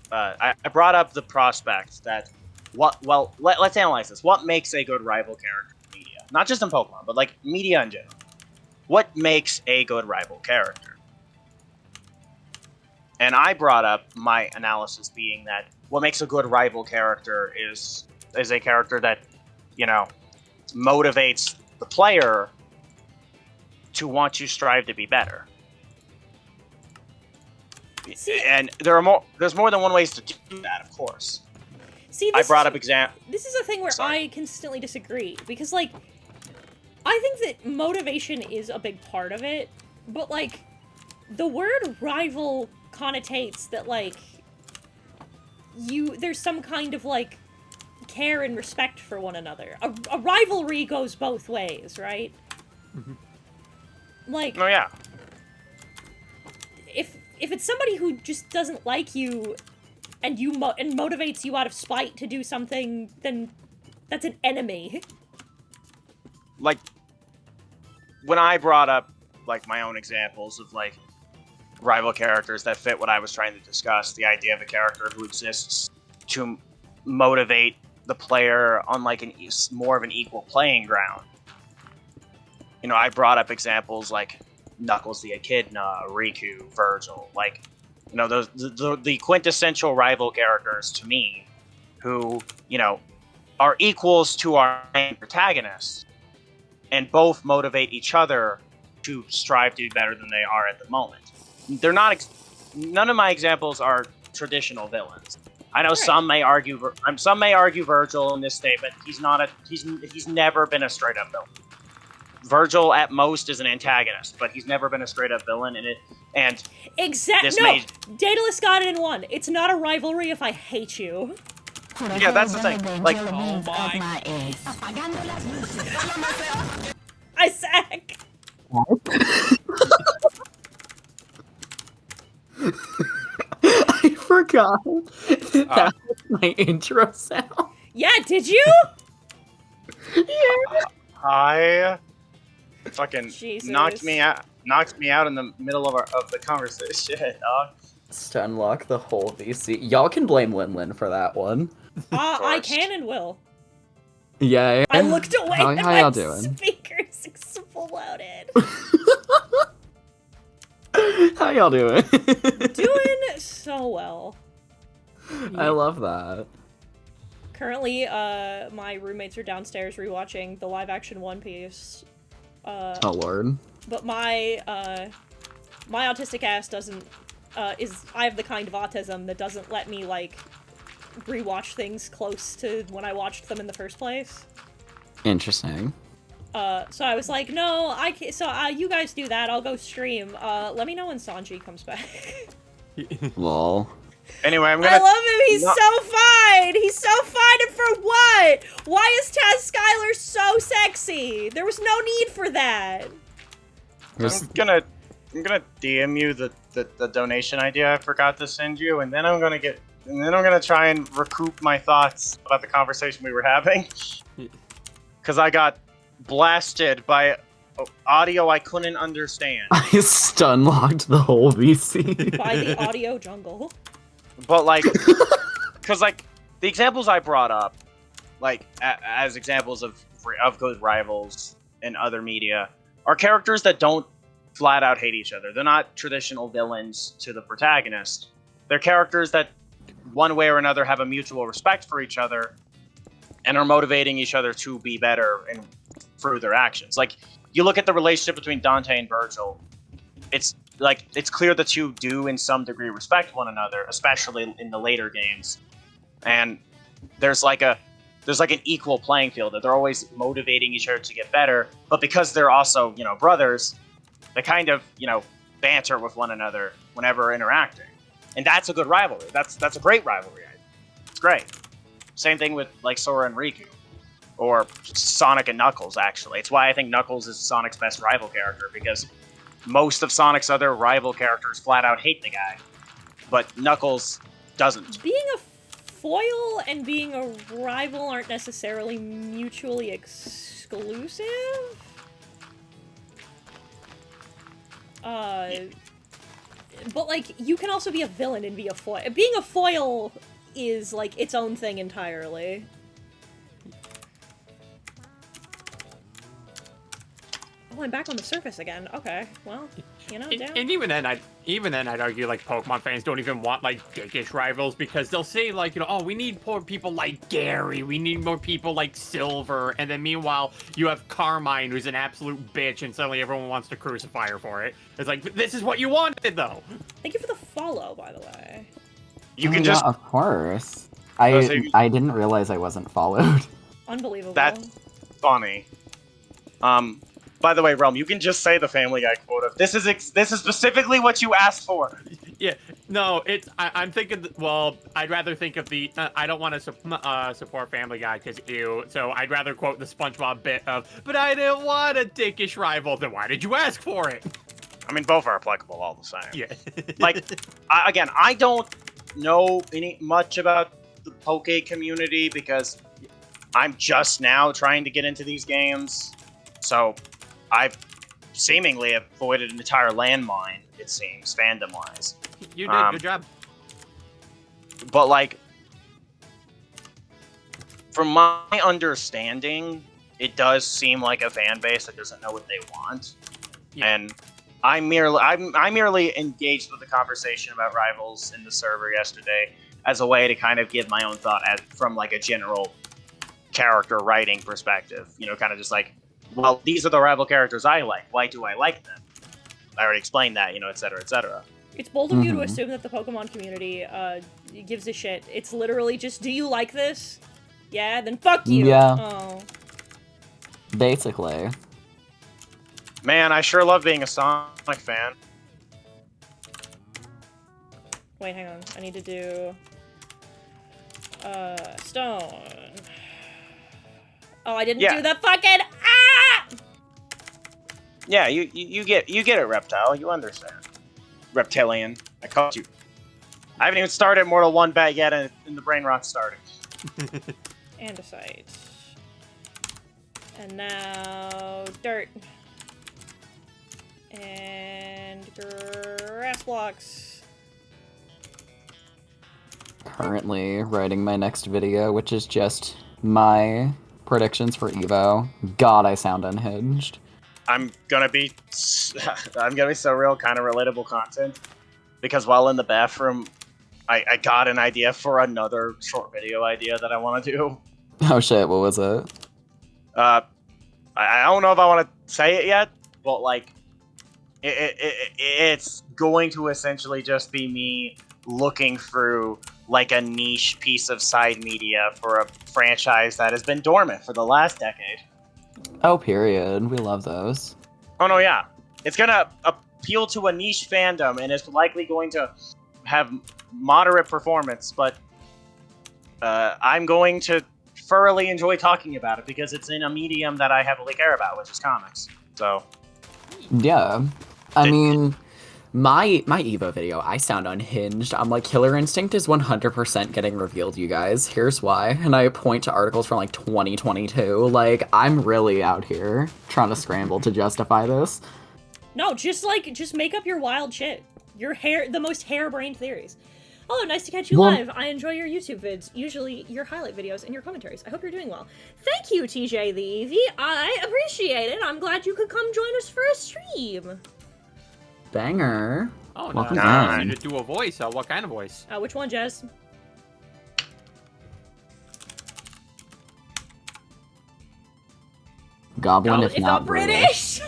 Speaker 3: the prospect that let's analyze this. What makes a good rival character in media? Not just in Pokemon, but like media in general. What makes a good rival character? And I brought up my analysis being that what makes a good rival character is a character that, motivates the player to want to strive to be better.
Speaker 1: See,
Speaker 3: and there's more than one ways to do that, of course.
Speaker 1: See,
Speaker 3: I brought up example.
Speaker 1: This is a thing where I consistently disagree, because, I think that motivation is a big part of it, but, the word rival connotates that, there's some kind of, care and respect for one another. A rivalry goes both ways, right?
Speaker 2: Mm-hmm.
Speaker 1: Oh,
Speaker 3: yeah.
Speaker 1: If it's somebody who just doesn't like you and motivates you out of spite to do something, then that's an enemy.
Speaker 3: When I brought up my own examples of rival characters that fit what I was trying to discuss, the idea of a character who exists to motivate the player on more of an equal playing ground. I brought up examples like Knuckles the Echidna, Riku, Virgil, like, you know, those the quintessential rival characters to me, who, you know, are equals to our main protagonists, and both motivate each other to strive to be better than they are at the moment. They're not. None of my examples are traditional villains. I know some may argue. Some may argue Virgil in this statement. He's not a. He's never been a straight up villain. Virgil at most is an antagonist, but he's never been a straight up villain.
Speaker 1: Daedalus got it in one. It's not a rivalry if I hate you.
Speaker 3: Yeah, that's the thing. Like,
Speaker 2: oh my.
Speaker 1: Isaac.
Speaker 4: I forgot that was my intro sound.
Speaker 1: Yeah, did you?
Speaker 4: Yeah.
Speaker 3: I fucking
Speaker 1: Jesus.
Speaker 3: knocked me out in the middle of the conversation, dog.
Speaker 4: To unlock the whole VC. Y'all can blame Lin for that one.
Speaker 1: I can and will.
Speaker 4: Yeah.
Speaker 1: I looked away and
Speaker 4: how
Speaker 1: my
Speaker 4: y'all doing?
Speaker 1: speakers exploded.
Speaker 4: How y'all doing?
Speaker 1: Doing so well.
Speaker 4: I love that.
Speaker 1: Currently, my roommates are downstairs rewatching the live-action One Piece.
Speaker 4: Oh lord.
Speaker 1: But my autistic ass doesn't, I have the kind of autism that doesn't let me, like, rewatch things close to when I watched them in the first place.
Speaker 4: Interesting.
Speaker 1: So I was like, no, I can't, so, you guys do that, I'll go stream. Let me know when Sanji comes back.
Speaker 4: Lol.
Speaker 3: Anyway, I'm
Speaker 1: I
Speaker 3: gonna.
Speaker 1: love him, he's so fine! He's so fine, and for what? Why is Taz Skylar so sexy? There was no need for that.
Speaker 3: I'm gonna DM you the donation idea I forgot to send you, and then I'm gonna try and recoup my thoughts about the conversation we were having. Because I got blasted by audio I couldn't understand.
Speaker 4: I stun locked the whole VC.
Speaker 1: By the audio jungle.
Speaker 3: But like, because like the examples I brought up, like as examples of good rivals in other media, are characters that don't flat out hate each other. They're not traditional villains to the protagonist. They're characters that, one way or another, have a mutual respect for each other and are motivating each other to be better and through their actions. Like, you look at the relationship between Dante and Virgil, it's clear the two do in some degree respect one another, especially in the later games. And there's like an equal playing field, that they're always motivating each other to get better, but because they're also, you know, brothers, they kind of, you know, banter with one another whenever interacting. And that's a good rivalry. That's a great rivalry. It's great. Same thing with like Sora and Riku, or Sonic and Knuckles. Actually, it's why I think Knuckles is Sonic's best rival character, because most of Sonic's other rival characters flat out hate the guy, but Knuckles doesn't.
Speaker 1: Being a foil and being a rival aren't necessarily mutually exclusive. But like, you can also be a villain and be a foil. Being a foil is like its own thing entirely. Oh, I'm back on the surface again. Okay, well, you know, damn.
Speaker 2: And even then, I'd argue like Pokemon fans don't even want like dickish rivals, because they'll say like, you know, oh, we need more people like Gary, we need more people like Silver, and then meanwhile you have Carmine, who's an absolute bitch, and suddenly everyone wants to crucify her for it. It's like, this is what you wanted, though.
Speaker 1: Thank you for the follow, by the way.
Speaker 3: You can just.
Speaker 4: Yeah, of course. I didn't realize I wasn't followed.
Speaker 1: Unbelievable.
Speaker 3: That's funny. By the way, Realm, you can just say the Family Guy quote of, this is specifically what you asked for.
Speaker 2: Yeah, no, I'm thinking, well, I'd rather think of the, I don't want to support Family Guy, because ew, so I'd rather quote the SpongeBob bit of, but I didn't want a dickish rival, then why did you ask for it?
Speaker 3: I mean, both are applicable all the same.
Speaker 2: Yeah.
Speaker 3: Like, I don't know much about the Poke community, because I'm just now trying to get into these games, so I've seemingly avoided an entire landmine, it seems, fandom-wise.
Speaker 2: You did, good job.
Speaker 3: But, like, from my understanding, it does seem like a fan base that doesn't know what they want.
Speaker 2: Yeah.
Speaker 3: And I merely engaged with the conversation about rivals in the server yesterday as a way to kind of give my own thought from like a general character writing perspective. You know, kind of just like, well, these are the rival characters I like. Why do I like them? I already explained that, you know, etc., etc.
Speaker 1: It's bold of you to assume that the Pokemon community gives a shit. It's literally just, do you like this? Yeah, then fuck you.
Speaker 4: Yeah.
Speaker 1: Oh.
Speaker 4: Basically.
Speaker 3: Man, I sure love being a Sonic fan.
Speaker 1: Wait, hang on. I need to do... stone. Oh, I didn't do the fucking... Ah!
Speaker 3: Yeah, you get it, Reptile. You understand. Reptilian. I called you. I haven't even started Mortal Kombat yet, and the brain rot's starting.
Speaker 1: Andesite. And now... dirt. And... grass blocks.
Speaker 4: Currently writing my next video, which is just my predictions for Evo. God, I sound unhinged.
Speaker 3: I'm gonna be so real, kind of relatable content, because while in the bathroom, I got an idea for another short video idea that I want to do.
Speaker 4: Oh shit, what was it?
Speaker 3: I don't know if I want to say it yet, but like, it's going to essentially just be me looking through like a niche piece of side media for a franchise that has been dormant for the last decade.
Speaker 4: Oh, period. We love those.
Speaker 3: Oh no, yeah. It's gonna appeal to a niche fandom, and it's likely going to have moderate performance, but I'm going to thoroughly enjoy talking about it because it's in a medium that I heavily care about, which is comics. So...
Speaker 4: yeah. I mean... My Evo video, I sound unhinged. I'm like, Killer Instinct is 100% getting revealed, you guys. Here's why. And I point to articles from, like, 2022. Like, I'm really out here trying to scramble to justify this.
Speaker 1: No, just make up your wild shit. The most harebrained theories. Oh, nice to catch you live. I enjoy your YouTube vids, usually your highlight videos and your commentaries. I hope you're doing well. Thank you, TJ the Eevee. I appreciate it. I'm glad you could come join us for a stream.
Speaker 4: Banger.
Speaker 2: Oh,
Speaker 4: welcome
Speaker 2: no.
Speaker 4: on.
Speaker 2: I need to do a voice. What kind of voice?
Speaker 1: Which one, Jez?
Speaker 4: Goblin,
Speaker 1: Oh,
Speaker 4: if not British.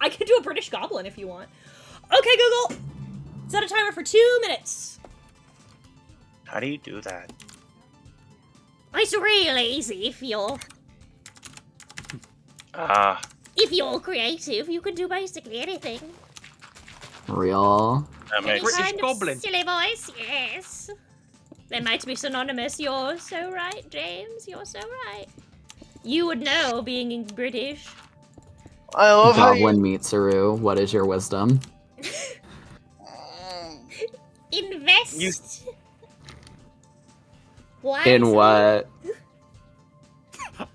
Speaker 1: I could do a British Goblin if you want. Okay, Google. Set a timer for 2 minutes.
Speaker 3: How do you do that?
Speaker 1: It's really easy if you're creative. You can do basically anything.
Speaker 4: Real.
Speaker 1: Any
Speaker 2: British
Speaker 1: kind
Speaker 2: Goblin.
Speaker 1: of silly voice, yes. They might be synonymous. You're so right, James. You're so right. You would know, being British.
Speaker 3: I love
Speaker 4: Goblin Mitsuru, what is your wisdom?
Speaker 1: Invest.
Speaker 4: In what?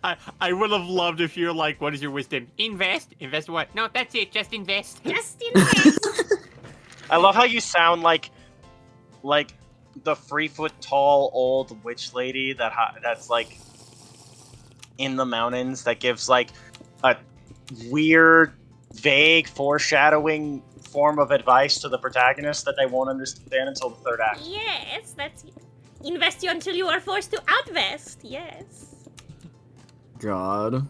Speaker 2: I would have loved if you're like, what is your wisdom? Invest? Invest what? No, that's it. Just invest.
Speaker 1: Just invest.
Speaker 3: I love how you sound like the 3-foot-tall old witch lady that's like in the mountains that gives like a weird, vague, foreshadowing form of advice to the protagonist that they won't understand until the third act.
Speaker 1: Yes, that's it. Invest you until you are forced to outvest. Yes.
Speaker 4: God.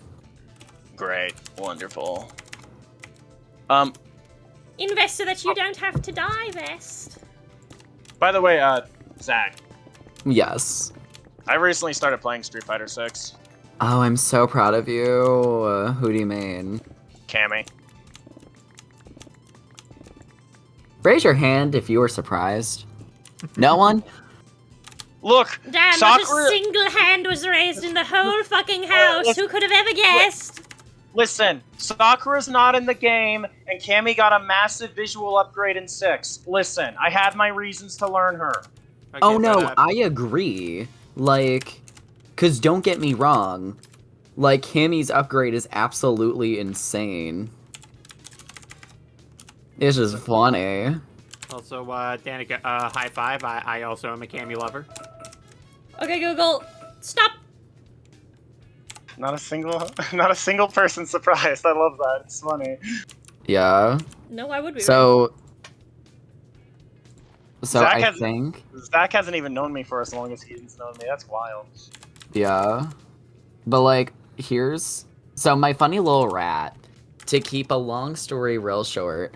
Speaker 3: Great. Wonderful.
Speaker 1: Invest so that you don't have to divest.
Speaker 3: By the way, Zach,
Speaker 4: Yes.
Speaker 3: I recently started playing Street Fighter 6.
Speaker 4: Oh, I'm so proud of you. Who do you mean?
Speaker 3: Cammy.
Speaker 4: Raise your hand if you were surprised. No one?
Speaker 3: Look,
Speaker 1: Damn,
Speaker 3: Sakura...
Speaker 1: not a single hand was raised in the whole fucking house. Who could have ever guessed?
Speaker 3: Listen, Sakura's not in the game, and Cammy got a massive visual upgrade in 6. Listen, I had my reasons to learn her.
Speaker 2: Okay,
Speaker 4: Oh no, I agree. Like, cause don't get me wrong. Like, Cammy's upgrade is absolutely insane. It's just funny.
Speaker 2: Also, Danica, high five. I also am a Cammy lover.
Speaker 1: Okay, Google, stop.
Speaker 3: Not a single person surprised. I love that. It's funny.
Speaker 4: Yeah.
Speaker 1: No, I would be.
Speaker 4: So
Speaker 3: Zach
Speaker 4: I
Speaker 3: hasn't-
Speaker 4: think,
Speaker 3: Zach hasn't even known me for as long as he's known me. That's wild.
Speaker 4: yeah. But like, so my funny little rat, to keep a long story real short,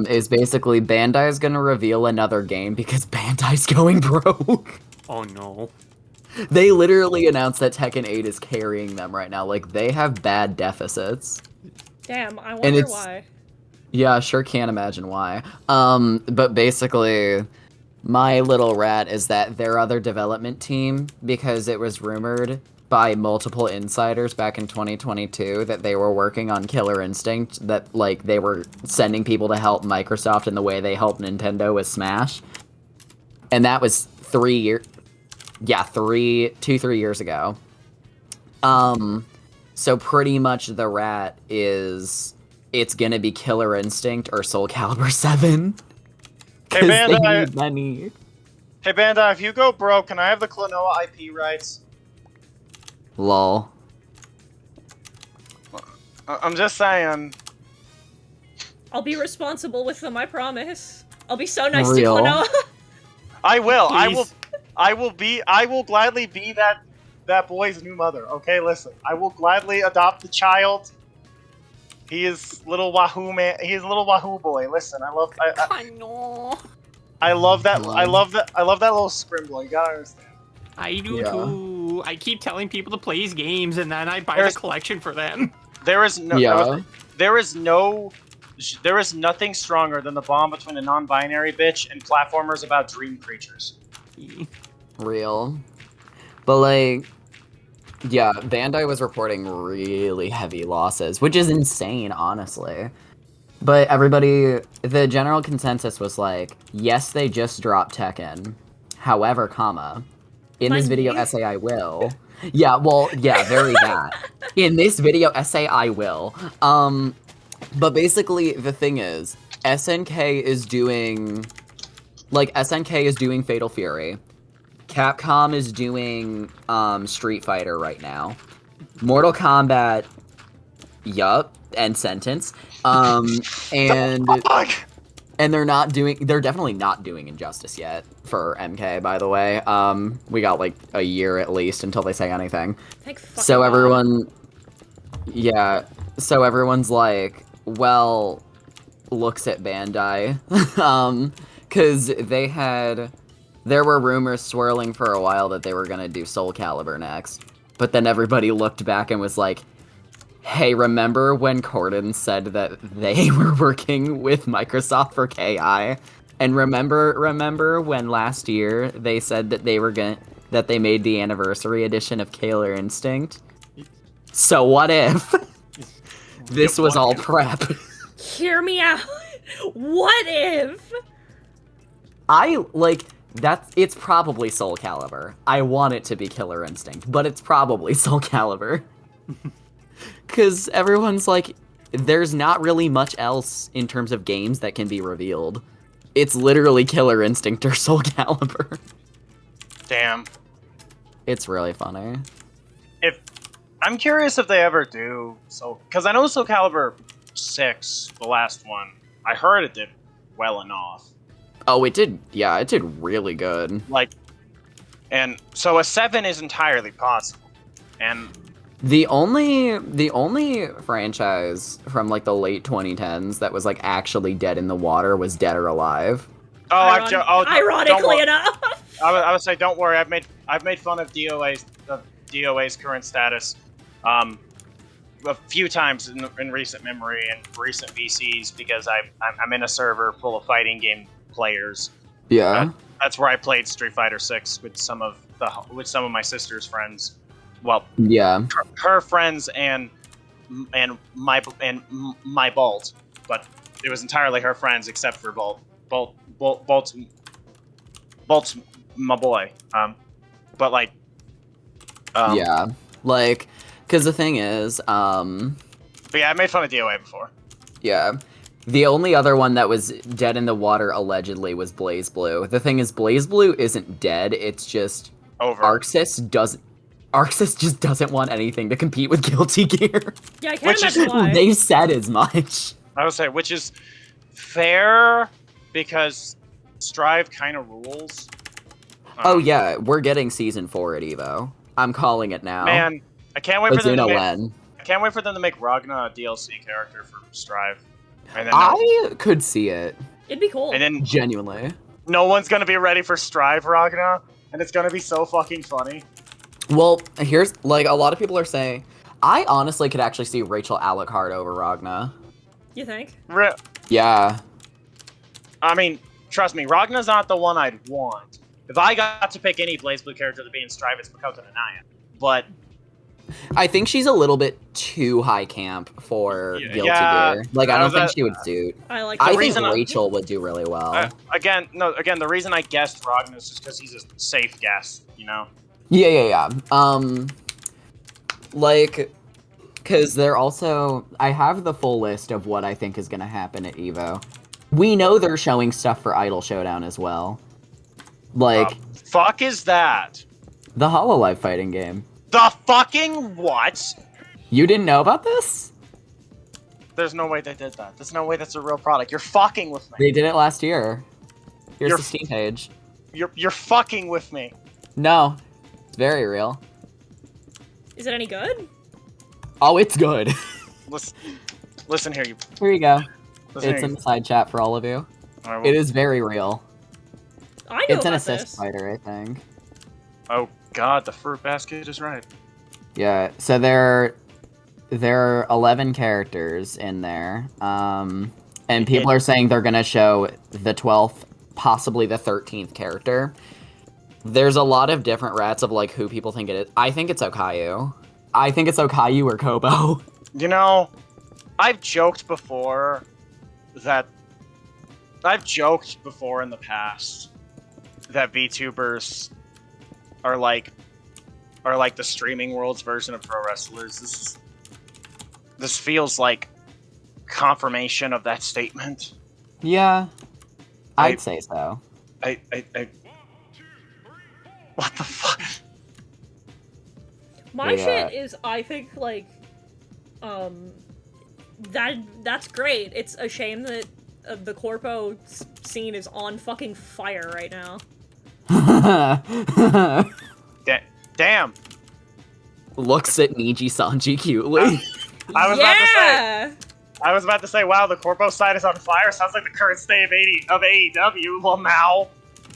Speaker 4: is basically Bandai's gonna reveal another game because Bandai's going broke.
Speaker 2: Oh no.
Speaker 4: They literally announced that Tekken 8 is carrying them right now. Like, they have bad deficits.
Speaker 1: Damn, I wonder why.
Speaker 4: Yeah, sure can't imagine why. But basically, my little rat is that their other development team, because it was rumored by multiple insiders back in 2022 that they were working on Killer Instinct, that, like, they were sending people to help Microsoft in the way they helped Nintendo with Smash. And that was 3 years... Yeah, 3 years ago. So pretty much the rat is... It's gonna be Killer Instinct or Soul Calibur 7.
Speaker 3: Hey,
Speaker 4: 'Cause they
Speaker 3: Bandai.
Speaker 4: need money.
Speaker 3: Hey, Bandai, if you go broke, can I have the Klonoa IP rights?
Speaker 4: Lol.
Speaker 3: I'm just saying.
Speaker 1: I'll be responsible with them, I promise. I'll be so nice
Speaker 4: Real.
Speaker 1: to Klonoa.
Speaker 3: I will.
Speaker 2: Please.
Speaker 3: I will gladly be that boy's new mother. Okay, listen. I will gladly adopt the child. He is little Wahoo man. He is little Wahoo boy. Listen, I love that. I love that little scrimbler. You gotta understand.
Speaker 2: I do
Speaker 4: Yeah.
Speaker 2: too. I keep telling people to play his games, and then I buy
Speaker 3: There's-
Speaker 2: the collection for them.
Speaker 3: There is no.
Speaker 4: Yeah.
Speaker 3: There is nothing stronger than the bond between a non-binary bitch and platformers about dream creatures.
Speaker 4: Real. But like, yeah, Bandai was reporting really heavy losses, which is insane, honestly. But the general consensus was like, yes, they just dropped Tekken. However, in this
Speaker 1: Mind
Speaker 4: video
Speaker 1: you.
Speaker 4: essay I will. Yeah, well, yeah, very that. In this video essay I will. But basically the thing is, SNK is doing Fatal Fury. Capcom is doing Street Fighter right now. Mortal Kombat, yup, and Sentence. And they're definitely not doing Injustice yet for MK, by the way. We got like a year at least until they say anything.
Speaker 1: Thank fucking
Speaker 4: So
Speaker 1: God.
Speaker 4: everyone's like, well, looks at Bandai. Cause there were rumors swirling for a while that they were gonna do Soul Calibur next. But then everybody looked back and was like, hey, remember when Corden said that they were working with Microsoft for KI? And remember when last year they said that that they made the anniversary edition of Killer Instinct? So what if this was all prep?
Speaker 1: Hear me out. What if?
Speaker 4: It's probably Soul Calibur. I want it to be Killer Instinct, but it's probably Soul Calibur. Cause everyone's like, there's not really much else in terms of games that can be revealed. It's literally Killer Instinct or Soul Calibur.
Speaker 3: Damn.
Speaker 4: It's really funny.
Speaker 3: I'm curious if they ever do because I know Soul Calibur 6, the last one. I heard it did well enough.
Speaker 4: Oh, it did. Yeah, it did really good.
Speaker 3: And so a 7 is entirely possible. And
Speaker 4: The only franchise from like the late 2010s that was like actually dead in the water was Dead or Alive.
Speaker 1: Ironically enough.
Speaker 3: I would say, don't worry. I've made fun of DOA's current status, a few times in recent memory and recent VCs because I'm in a server full of fighting game players.
Speaker 4: Yeah.
Speaker 3: That's where I played Street Fighter 6 with some of my sister's friends. Well,
Speaker 4: Yeah.
Speaker 3: her friends and my Bolt, but it was entirely her friends except for Bolt. Bolt's my boy. But like,
Speaker 4: Yeah. Like, cause the thing is,
Speaker 3: But yeah, I made fun of DOA before.
Speaker 4: yeah. The only other one that was dead in the water allegedly was BlazBlue. The thing is, BlazBlue isn't dead. It's just
Speaker 3: Over.
Speaker 4: Arxis just doesn't want anything to compete with Guilty Gear.
Speaker 1: Yeah, I can't
Speaker 3: Which is-
Speaker 1: imagine why.
Speaker 4: They've said as much.
Speaker 3: I would say, which is fair because Strive kind of rules.
Speaker 4: Oh yeah, we're getting season 4 at Evo. I'm calling it now.
Speaker 3: Man, I can't wait for them to make.
Speaker 4: when.
Speaker 3: I can't wait for them to make Ragna a DLC character for Strive. And then
Speaker 4: I could see it.
Speaker 1: It'd be cool.
Speaker 3: And then
Speaker 4: Genuinely.
Speaker 3: no one's gonna be ready for Strive Ragna, and it's gonna be so fucking funny.
Speaker 4: Well, here's like a lot of people are saying. I honestly could actually see Rachel Alucard over Ragna.
Speaker 1: You think?
Speaker 4: Yeah.
Speaker 3: I mean, trust me, Ragna's not the one I'd want. If I got to pick any BlazBlue character to be in Strive, it's Makoto Nanaya. But
Speaker 4: I think she's a little bit too high camp for Guilty Gear. Like, I don't think she would suit.
Speaker 1: I like.
Speaker 4: I think Rachel would do really well.
Speaker 3: Again, the reason I guessed Ragna is just because he's a safe guess, you know?
Speaker 4: Yeah. Like, because they're also... I have the full list of what I think is going to happen at EVO. We know they're showing stuff for Idol Showdown as well. Like...
Speaker 3: fuck is that?
Speaker 4: The Hololive fighting game.
Speaker 3: The fucking what?
Speaker 4: You didn't know about this?
Speaker 3: There's no way they did that. There's no way that's a real product. You're fucking with me.
Speaker 4: They did it last year. Here's the Steam page.
Speaker 3: You're fucking with me.
Speaker 4: No. It's very real.
Speaker 1: Is it any good?
Speaker 4: Oh, it's good.
Speaker 3: Listen here, you.
Speaker 4: Here you go.
Speaker 3: Listen
Speaker 4: It's
Speaker 3: here,
Speaker 4: in the side chat for all of you.
Speaker 3: you.
Speaker 4: It is very real.
Speaker 1: I know
Speaker 4: It's an
Speaker 1: about
Speaker 4: assist
Speaker 1: this.
Speaker 4: fighter, I think.
Speaker 3: Oh god, the fruit basket is right.
Speaker 4: Yeah, so there are 11 characters in there. And people are saying they're gonna show the 12th, possibly the 13th character. There's a lot of different rats of like who people think it is. I think it's Okayu. I think it's Okayu or Kobo.
Speaker 3: You know, I've joked before in the past that VTubers are like the streaming world's version of pro wrestlers. This feels like confirmation of that statement.
Speaker 4: Yeah, I'd say so.
Speaker 3: What the fuck?
Speaker 1: My shit is, I think, like, that's great. It's a shame that the Corpo scene is on fucking fire right now.
Speaker 3: Damn.
Speaker 4: Looks at Niji Sanji cutely.
Speaker 3: I was about to say, wow, the Corpo side is on fire. Sounds like the current state of AEW. Lamau.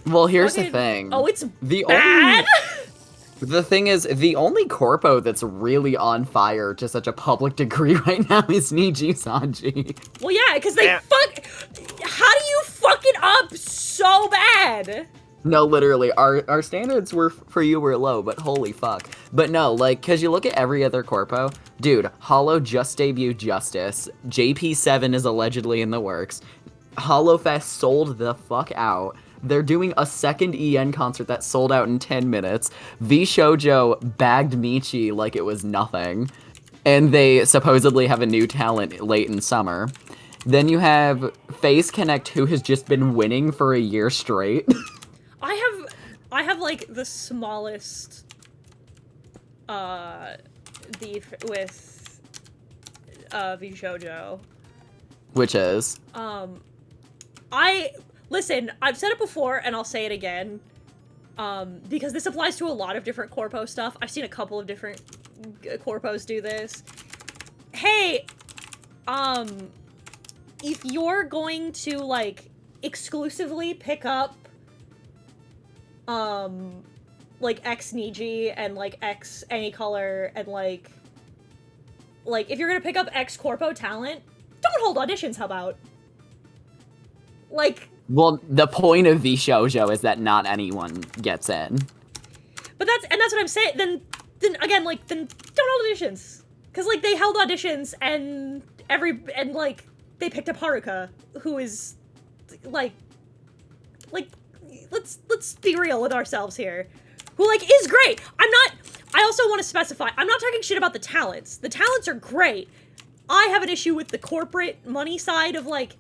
Speaker 4: Well, here's the thing.
Speaker 1: Oh, it's
Speaker 4: the
Speaker 1: bad?
Speaker 4: The thing is, the only Corpo that's really on fire to such a public degree right now is Niji Sanji.
Speaker 1: Well, yeah, because they how do you fuck it up so bad?
Speaker 4: No, literally, our standards for you were low, but holy fuck. But no, like, because you look at every other Corpo, dude, Hollow just debuted Justice, JP7 is allegedly in the works, HoloFest sold the fuck out, they're doing a second EN concert that sold out in 10 minutes, VShojo bagged Michi like it was nothing, and they supposedly have a new talent late in summer. Then you have FaZe Connect, who has just been winning for a year straight.
Speaker 1: I have like the smallest beef with VShojo.
Speaker 4: Which is?
Speaker 1: Listen, I've said it before and I'll say it again. Because this applies to a lot of different Corpo stuff. I've seen a couple of different Corpos do this. Hey, if you're going to like exclusively pick up like X Niji and like X Any Color and like if you're gonna pick up X Corpo talent, don't hold auditions, how about? Like,
Speaker 4: well, the point of VShojo is that not anyone gets in.
Speaker 1: But that's what I'm saying. Then again, like, then don't hold auditions, because like they held auditions and like they picked up Haruka, who is like let's be real with ourselves here, who like is great. I also want to specify, I'm not talking shit about the talents. The talents are great. I have an issue with the corporate money side of like,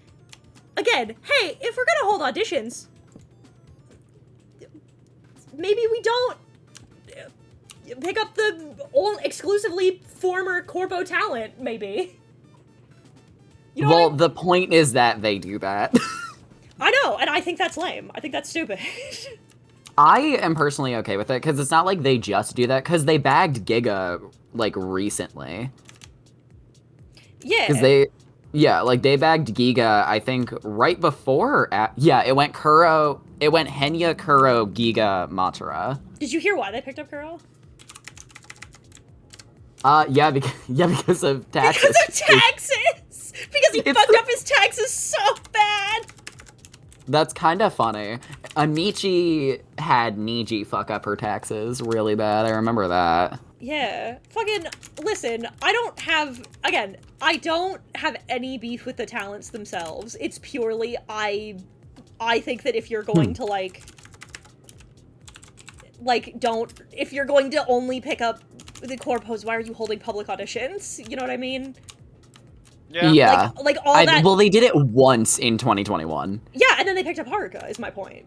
Speaker 1: again, hey, if we're gonna hold auditions, maybe we don't pick up the exclusively former Corpo talent, maybe. You know
Speaker 4: Well,
Speaker 1: what I mean?
Speaker 4: the point is that they do that.
Speaker 1: I know, and I think that's lame. I think that's stupid.
Speaker 4: I am personally okay with it, because it's not like they just do that, because they bagged Giga, like, recently.
Speaker 1: Yeah.
Speaker 4: Because they bagged Giga, I think, right before, it went Henya, Kuro, Giga, Matara.
Speaker 1: Did you hear why they picked up Kuro?
Speaker 4: Because of taxes.
Speaker 1: Because of taxes! Because he fucked up his taxes so bad!
Speaker 4: That's kind of funny. Amici had Niji fuck up her taxes really bad. I remember that.
Speaker 1: Yeah. Fucking, listen, I don't have any beef with the talents themselves. It's purely, I think that if you're going to, if you're going to only pick up the corpos, why are you holding public auditions? You know what I mean?
Speaker 3: Yeah.
Speaker 1: Like all that.
Speaker 4: Well, they did it once in 2021.
Speaker 1: Yeah, and then they picked up Haruka, is my point.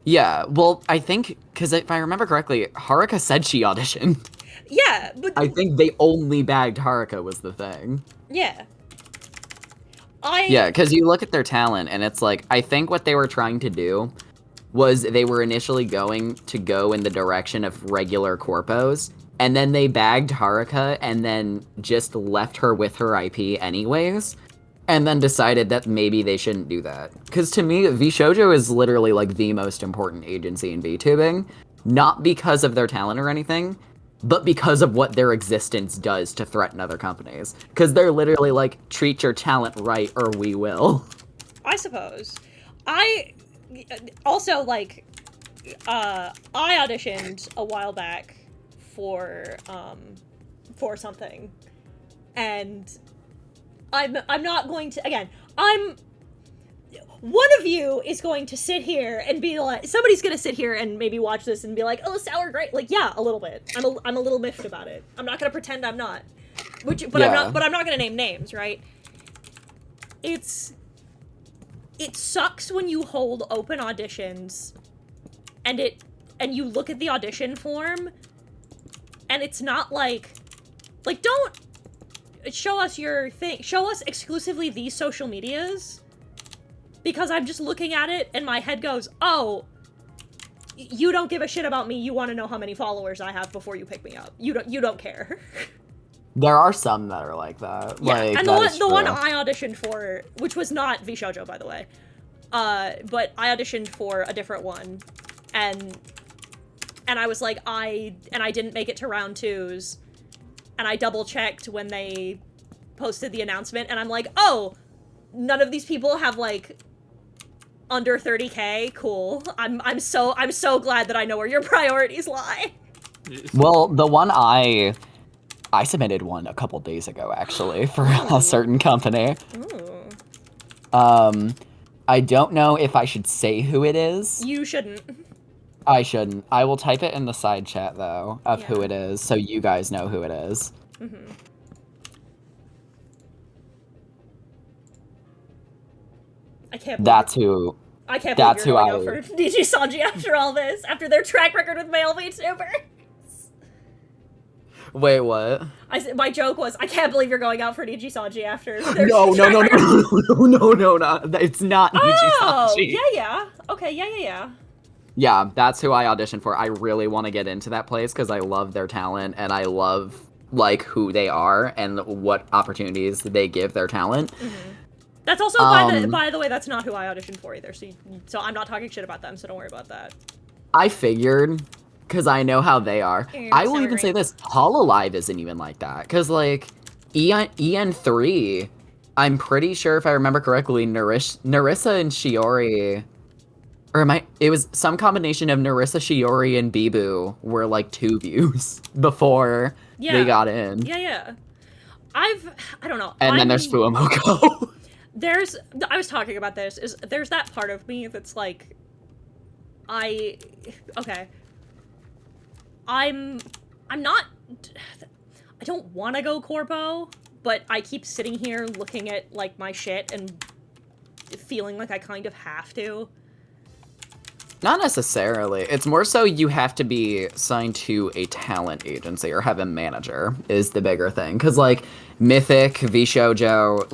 Speaker 4: Yeah, well, I think, because if I remember correctly, Haruka said she auditioned.
Speaker 1: Yeah, but...
Speaker 4: I think they only bagged Haruka was the thing.
Speaker 1: Yeah.
Speaker 4: Yeah, because you look at their talent, and it's like, I think what they were trying to do was they were initially going to go in the direction of regular corpos, and then they bagged Haruka, and then just left her with her IP anyways, and then decided that maybe they shouldn't do that. Because to me, VShojo is literally, like, the most important agency in VTubing, not because of their talent or anything, but because of what their existence does to threaten other companies. Because they're literally like, treat your talent right or we will.
Speaker 1: I suppose. I also, I auditioned a while back for something. And I'm not going to, again, one of you is going to sit here and be like, somebody's gonna sit here and maybe watch this and be like, oh, Sour great. Like, yeah, a little bit. I'm a little miffed about it. I'm not gonna pretend I'm not. But I'm not gonna name names, right? It sucks when you hold open auditions and you look at the audition form and it's not like, don't show us your thing. Show us exclusively these social medias. Because I'm just looking at it and my head goes, oh, you don't give a shit about me. You want to know how many followers I have before you pick me up. You don't care.
Speaker 4: There are some that are like that.
Speaker 1: Yeah,
Speaker 4: like,
Speaker 1: and
Speaker 4: the
Speaker 1: one I auditioned for, which was not VShojo, by the way, but I auditioned for a different one, and I was like, I didn't make it to round 2s, and I double checked when they posted the announcement, and I'm like, oh, none of these people have under 30K. Cool. I'm so glad that I know where your priorities lie.
Speaker 4: Well, the one I submitted one a couple days ago, actually, for a certain company.
Speaker 1: Ooh.
Speaker 4: I don't know if I should say who it is.
Speaker 1: You shouldn't.
Speaker 4: I shouldn't. I will type it in the side chat, though, of who it is, so you guys know who it is.
Speaker 1: Mm-hmm. I can't believe you're going out for DG Sanji after all this, after their track record with male VTubers.
Speaker 4: Wait, what?
Speaker 1: My joke was, I can't believe you're going out for DG Sanji after
Speaker 4: No,
Speaker 1: their
Speaker 4: no,
Speaker 1: track
Speaker 4: no,
Speaker 1: record.
Speaker 4: no, it's not DG Sanji.
Speaker 1: Yeah. Okay, yeah.
Speaker 4: Yeah, that's who I auditioned for. I really want to get into that place because I love their talent and I love, who they are and what opportunities they give their talent.
Speaker 1: Mm-hmm. That's also, by the way, that's not who I auditioned for either, so I'm not talking shit about them, so don't worry about that.
Speaker 4: I figured, because I know how they are. I will even say this, Hololive isn't even like that, because, EN3, I'm pretty sure, if I remember correctly, Narissa and Shiori, it was some combination of Narissa, Shiori, and Bibu were, 2 views before they got in.
Speaker 1: Yeah. I don't know.
Speaker 4: And then there's Fuamoko.
Speaker 1: I was talking about this, there's that part of me that's I'm not, I don't want to go corpo, but I keep sitting here looking at, my shit and feeling like I kind of have to.
Speaker 4: Not necessarily. It's more so you have to be signed to a talent agency or have a manager is the bigger thing. Because, Mythic, VShojo,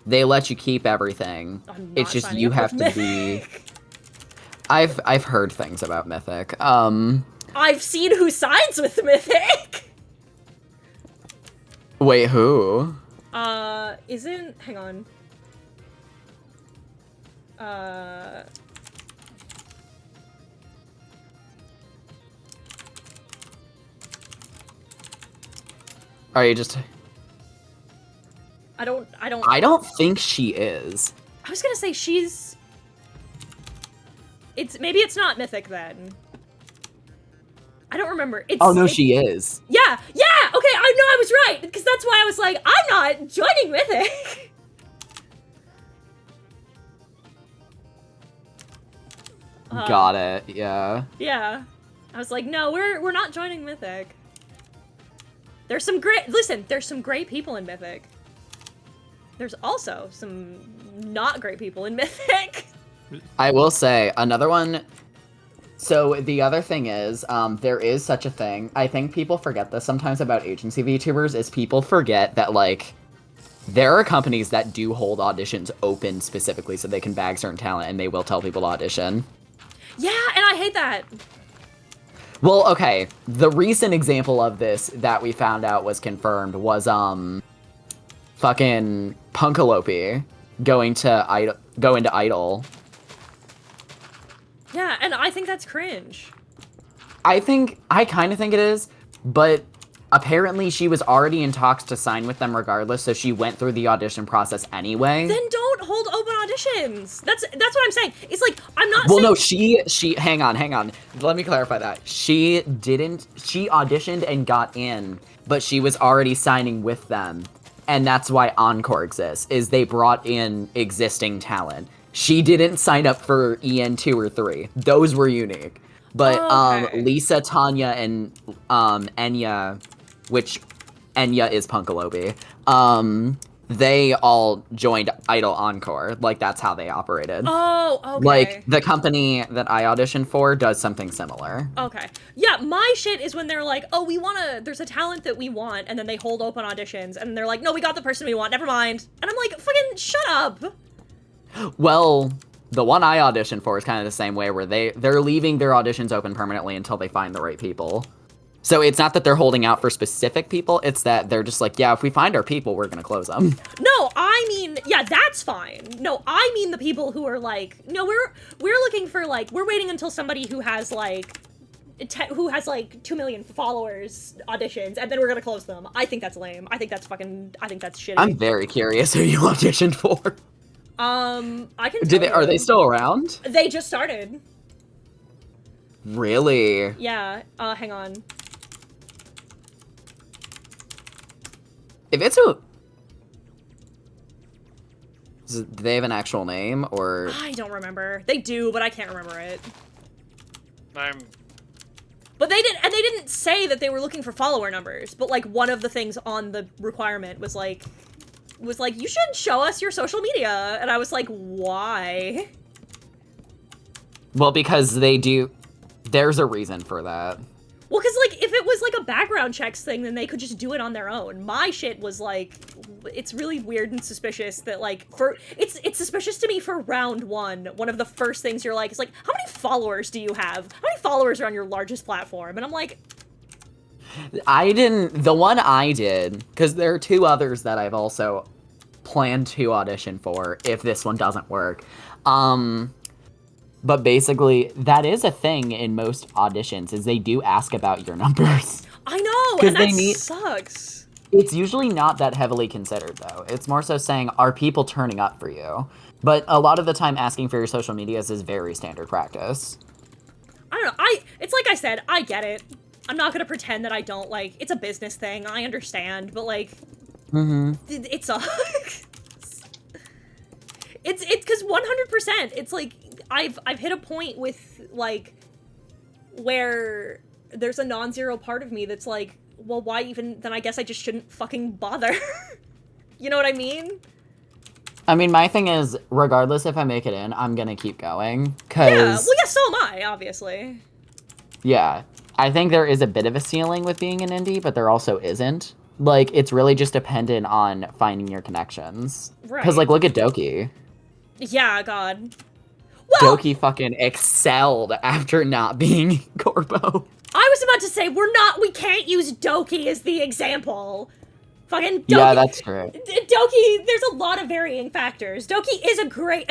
Speaker 4: They let you keep everything.
Speaker 1: I'm not
Speaker 4: It's just
Speaker 1: signing
Speaker 4: you
Speaker 1: up
Speaker 4: have
Speaker 1: with
Speaker 4: to be.
Speaker 1: Mythic.
Speaker 4: I've heard things about Mythic.
Speaker 1: I've seen who signs with Mythic.
Speaker 4: Wait, who?
Speaker 1: Hang on.
Speaker 4: Are you just?
Speaker 1: I don't.
Speaker 4: I don't think she is.
Speaker 1: I was gonna say she's. Maybe it's not Mythic then. I don't remember.
Speaker 4: Oh no, she is.
Speaker 1: Yeah, yeah. Okay, I know I was right because that's why I was like, I'm not joining Mythic.
Speaker 4: Got it. Yeah.
Speaker 1: Yeah, I was like, no, we're not joining Mythic. There's some great people in Mythic. There's also some not great people in Mythic.
Speaker 4: I will say another one. So the other thing is, there is such a thing. I think people forget this sometimes about agency VTubers. Is people forget that like there are companies that do hold auditions open specifically so they can bag certain talent, and they will tell people to audition.
Speaker 1: Yeah, and I hate that.
Speaker 4: Well, okay. The recent example of this that we found out was confirmed was fucking Punkalope going into Idol.
Speaker 1: Yeah, and I think that's cringe.
Speaker 4: I kind of think it is, but apparently she was already in talks to sign with them regardless, so she went through the audition process anyway.
Speaker 1: Then don't hold open auditions. That's what I'm saying. It's like, I'm not
Speaker 4: Well,
Speaker 1: saying...
Speaker 4: no, she hang on. Let me clarify that. She auditioned and got in, but she was already signing with them. And that's why Encore exists, is they brought in existing talent. She didn't sign up for EN 2 or 3. Those were unique. But
Speaker 1: Okay.
Speaker 4: Lisa, Tanya, and Enya, which Enya is Punkalope, they all joined Idol Encore. Like, that's how they operated.
Speaker 1: Oh, okay.
Speaker 4: Like, the company that I auditioned for does something similar.
Speaker 1: Okay. Yeah, my shit is when they're like, oh, there's a talent that we want, and then they hold open auditions, and they're like, no, we got the person we want, never mind. And I'm like, fucking shut up.
Speaker 4: Well, the one I auditioned for is kind of the same way, where they're leaving their auditions open permanently until they find the right people. So it's not that they're holding out for specific people, it's that they're just like, yeah, if we find our people, we're gonna close them.
Speaker 1: No, I mean, yeah, that's fine. No, I mean the people who are like, no, we're looking for like, we're waiting until somebody who has like 2 million followers auditions, and then we're gonna close them. I think that's lame. I think that's shitty.
Speaker 4: I'm very curious who you auditioned for.
Speaker 1: I can tell
Speaker 4: Are
Speaker 1: you.
Speaker 4: they still around?
Speaker 1: They just started.
Speaker 4: Really?
Speaker 1: Yeah, hang on.
Speaker 4: If it's do they have an actual name, or?
Speaker 1: I don't remember. They do, but I can't remember it.
Speaker 3: I'm
Speaker 1: But they didn't say that they were looking for follower numbers, but like one of the things on the requirement was like, you should show us your social media. And I was like, why?
Speaker 4: Well, because they do. There's a reason for that.
Speaker 1: Well, because, like, if it was, like, a background checks thing, then they could just do it on their own. My shit was, like, it's really weird and suspicious that, like, it's suspicious to me for round one. One of the first things you're like, is like, how many followers do you have? How many followers are on your largest platform? And I'm like...
Speaker 4: The one I did, because there are 2 others that I've also planned to audition for if this one doesn't work. But basically, that is a thing in most auditions, is they do ask about your numbers.
Speaker 1: I know, and that sucks.
Speaker 4: It's usually not that heavily considered, though. It's more so saying, are people turning up for you? But a lot of the time, asking for your social medias is very standard practice.
Speaker 1: I don't know, it's like I said, I get it. I'm not gonna pretend that I don't, like, it's a business thing, I understand, but, like, it sucks. It's, because 100%, it's like, I've hit a point with, like, where there's a non-zero part of me that's like, well, why even, then I guess I just shouldn't fucking bother. You know what I mean?
Speaker 4: I mean, my thing is, regardless if I make it in, I'm gonna keep going, cause...
Speaker 1: Yeah, well, yeah, so am I, obviously.
Speaker 4: Yeah, I think there is a bit of a ceiling with being an indie, but there also isn't. Like, it's really just dependent on finding your connections.
Speaker 1: Right.
Speaker 4: Because, like, look at Doki.
Speaker 1: Yeah, God. Well,
Speaker 4: Doki fucking excelled after not being Corpo.
Speaker 1: I was about to say, we can't use Doki as the example. Fucking Doki.
Speaker 4: Yeah, that's true.
Speaker 1: Doki, there's a lot of varying factors. Doki is a great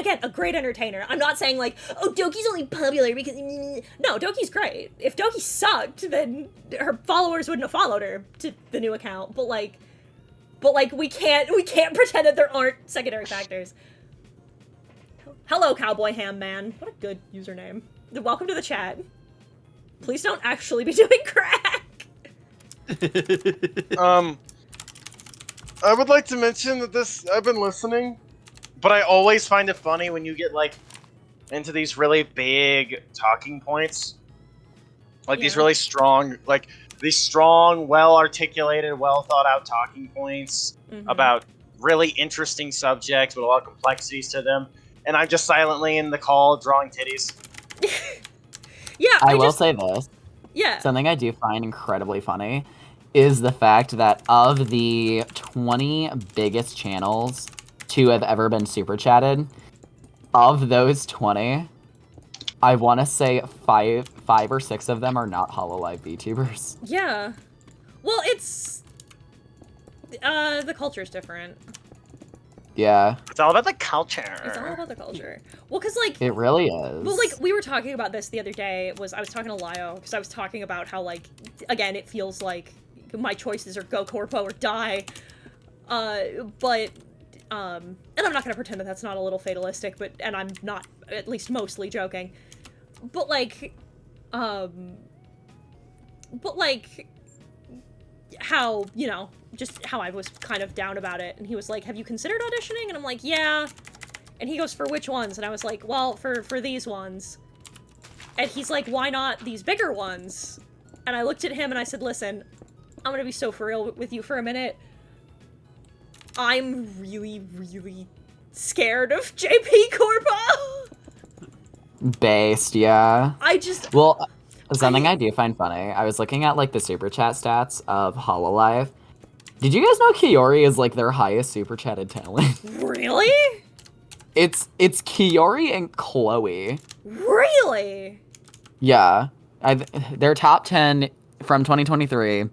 Speaker 1: entertainer. I'm not saying like, oh, Doki's only popular because, no, Doki's great. If Doki sucked, then her followers wouldn't have followed her to the new account. But we can't pretend that there aren't secondary factors. Hello, Cowboy Ham Man. What a good username. Welcome to the chat. Please don't actually be doing crack.
Speaker 3: I would like to mention that I've been listening, but I always find it funny when you get, like, into these really big talking points. Like, these really strong, well-articulated, well-thought-out talking points about really interesting subjects with a lot of complexities to them. And I'm just silently in the call drawing titties.
Speaker 1: Yeah,
Speaker 4: I will say this.
Speaker 1: Yeah.
Speaker 4: Something I do find incredibly funny is the fact that of the 20 biggest channels to have ever been super chatted, of those 20, I want to say five or six of them are not HoloLive VTubers.
Speaker 1: Yeah. Well, it's the culture's different.
Speaker 4: Yeah.
Speaker 3: It's all about the culture.
Speaker 1: It's all about the culture. Well, because, like...
Speaker 4: It really is.
Speaker 1: Well, like, we were talking about this the other day. I was talking to Lio, because I was talking about how, like, again, it feels like my choices are go Corpo or die. And I'm not gonna pretend that that's not a little fatalistic, and I'm not, at least mostly joking. But, like, how, you know, just how I was kind of down about it, and he was like, have you considered auditioning? And I'm like, yeah. And he goes, for which ones? And I was like, well, for these ones. And he's like, why not these bigger ones? And I looked at him and I said, listen, I'm gonna be so for real with you for a minute. I'm really, really scared of JP Corpo.
Speaker 4: Based, yeah. Well, something I do find funny, I was looking at, like, the super chat stats of HoloLive. Did you guys know Kiori is, like, their highest super chatted talent?
Speaker 1: Really?
Speaker 4: It's Kiori and Chloe.
Speaker 1: Really?
Speaker 4: Yeah. Their top 10 from 2023.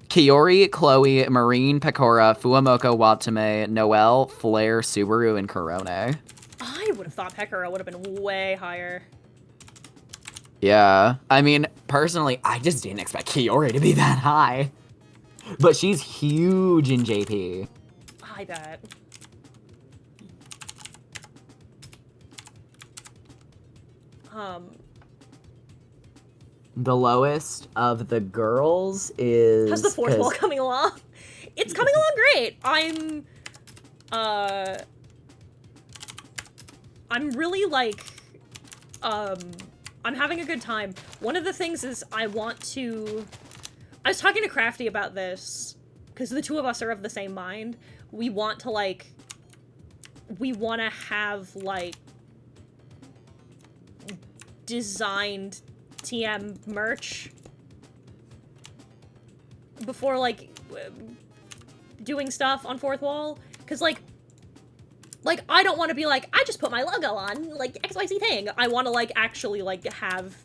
Speaker 4: Kiori, Chloe, Marine, Pecora, Fuamoko, Watame, Noelle, Flare, Subaru, and Korone.
Speaker 1: I would have thought Pekora would have been way higher.
Speaker 4: Yeah. I mean, personally, I just didn't expect Kiori to be that high. But she's huge in JP.
Speaker 1: I bet.
Speaker 4: The lowest of the girls is...
Speaker 1: How's the fourth wall coming along? It's coming along great. I'm really, like, I'm having a good time. One of the things is I was talking to Crafty about this, because the two of us are of the same mind. We want to have, like, designed TM merch before, like, doing stuff on Fourth Wall. Because, like, I don't want to be like, I just put my logo on, like, XYZ thing. I want to, like, actually, like, have,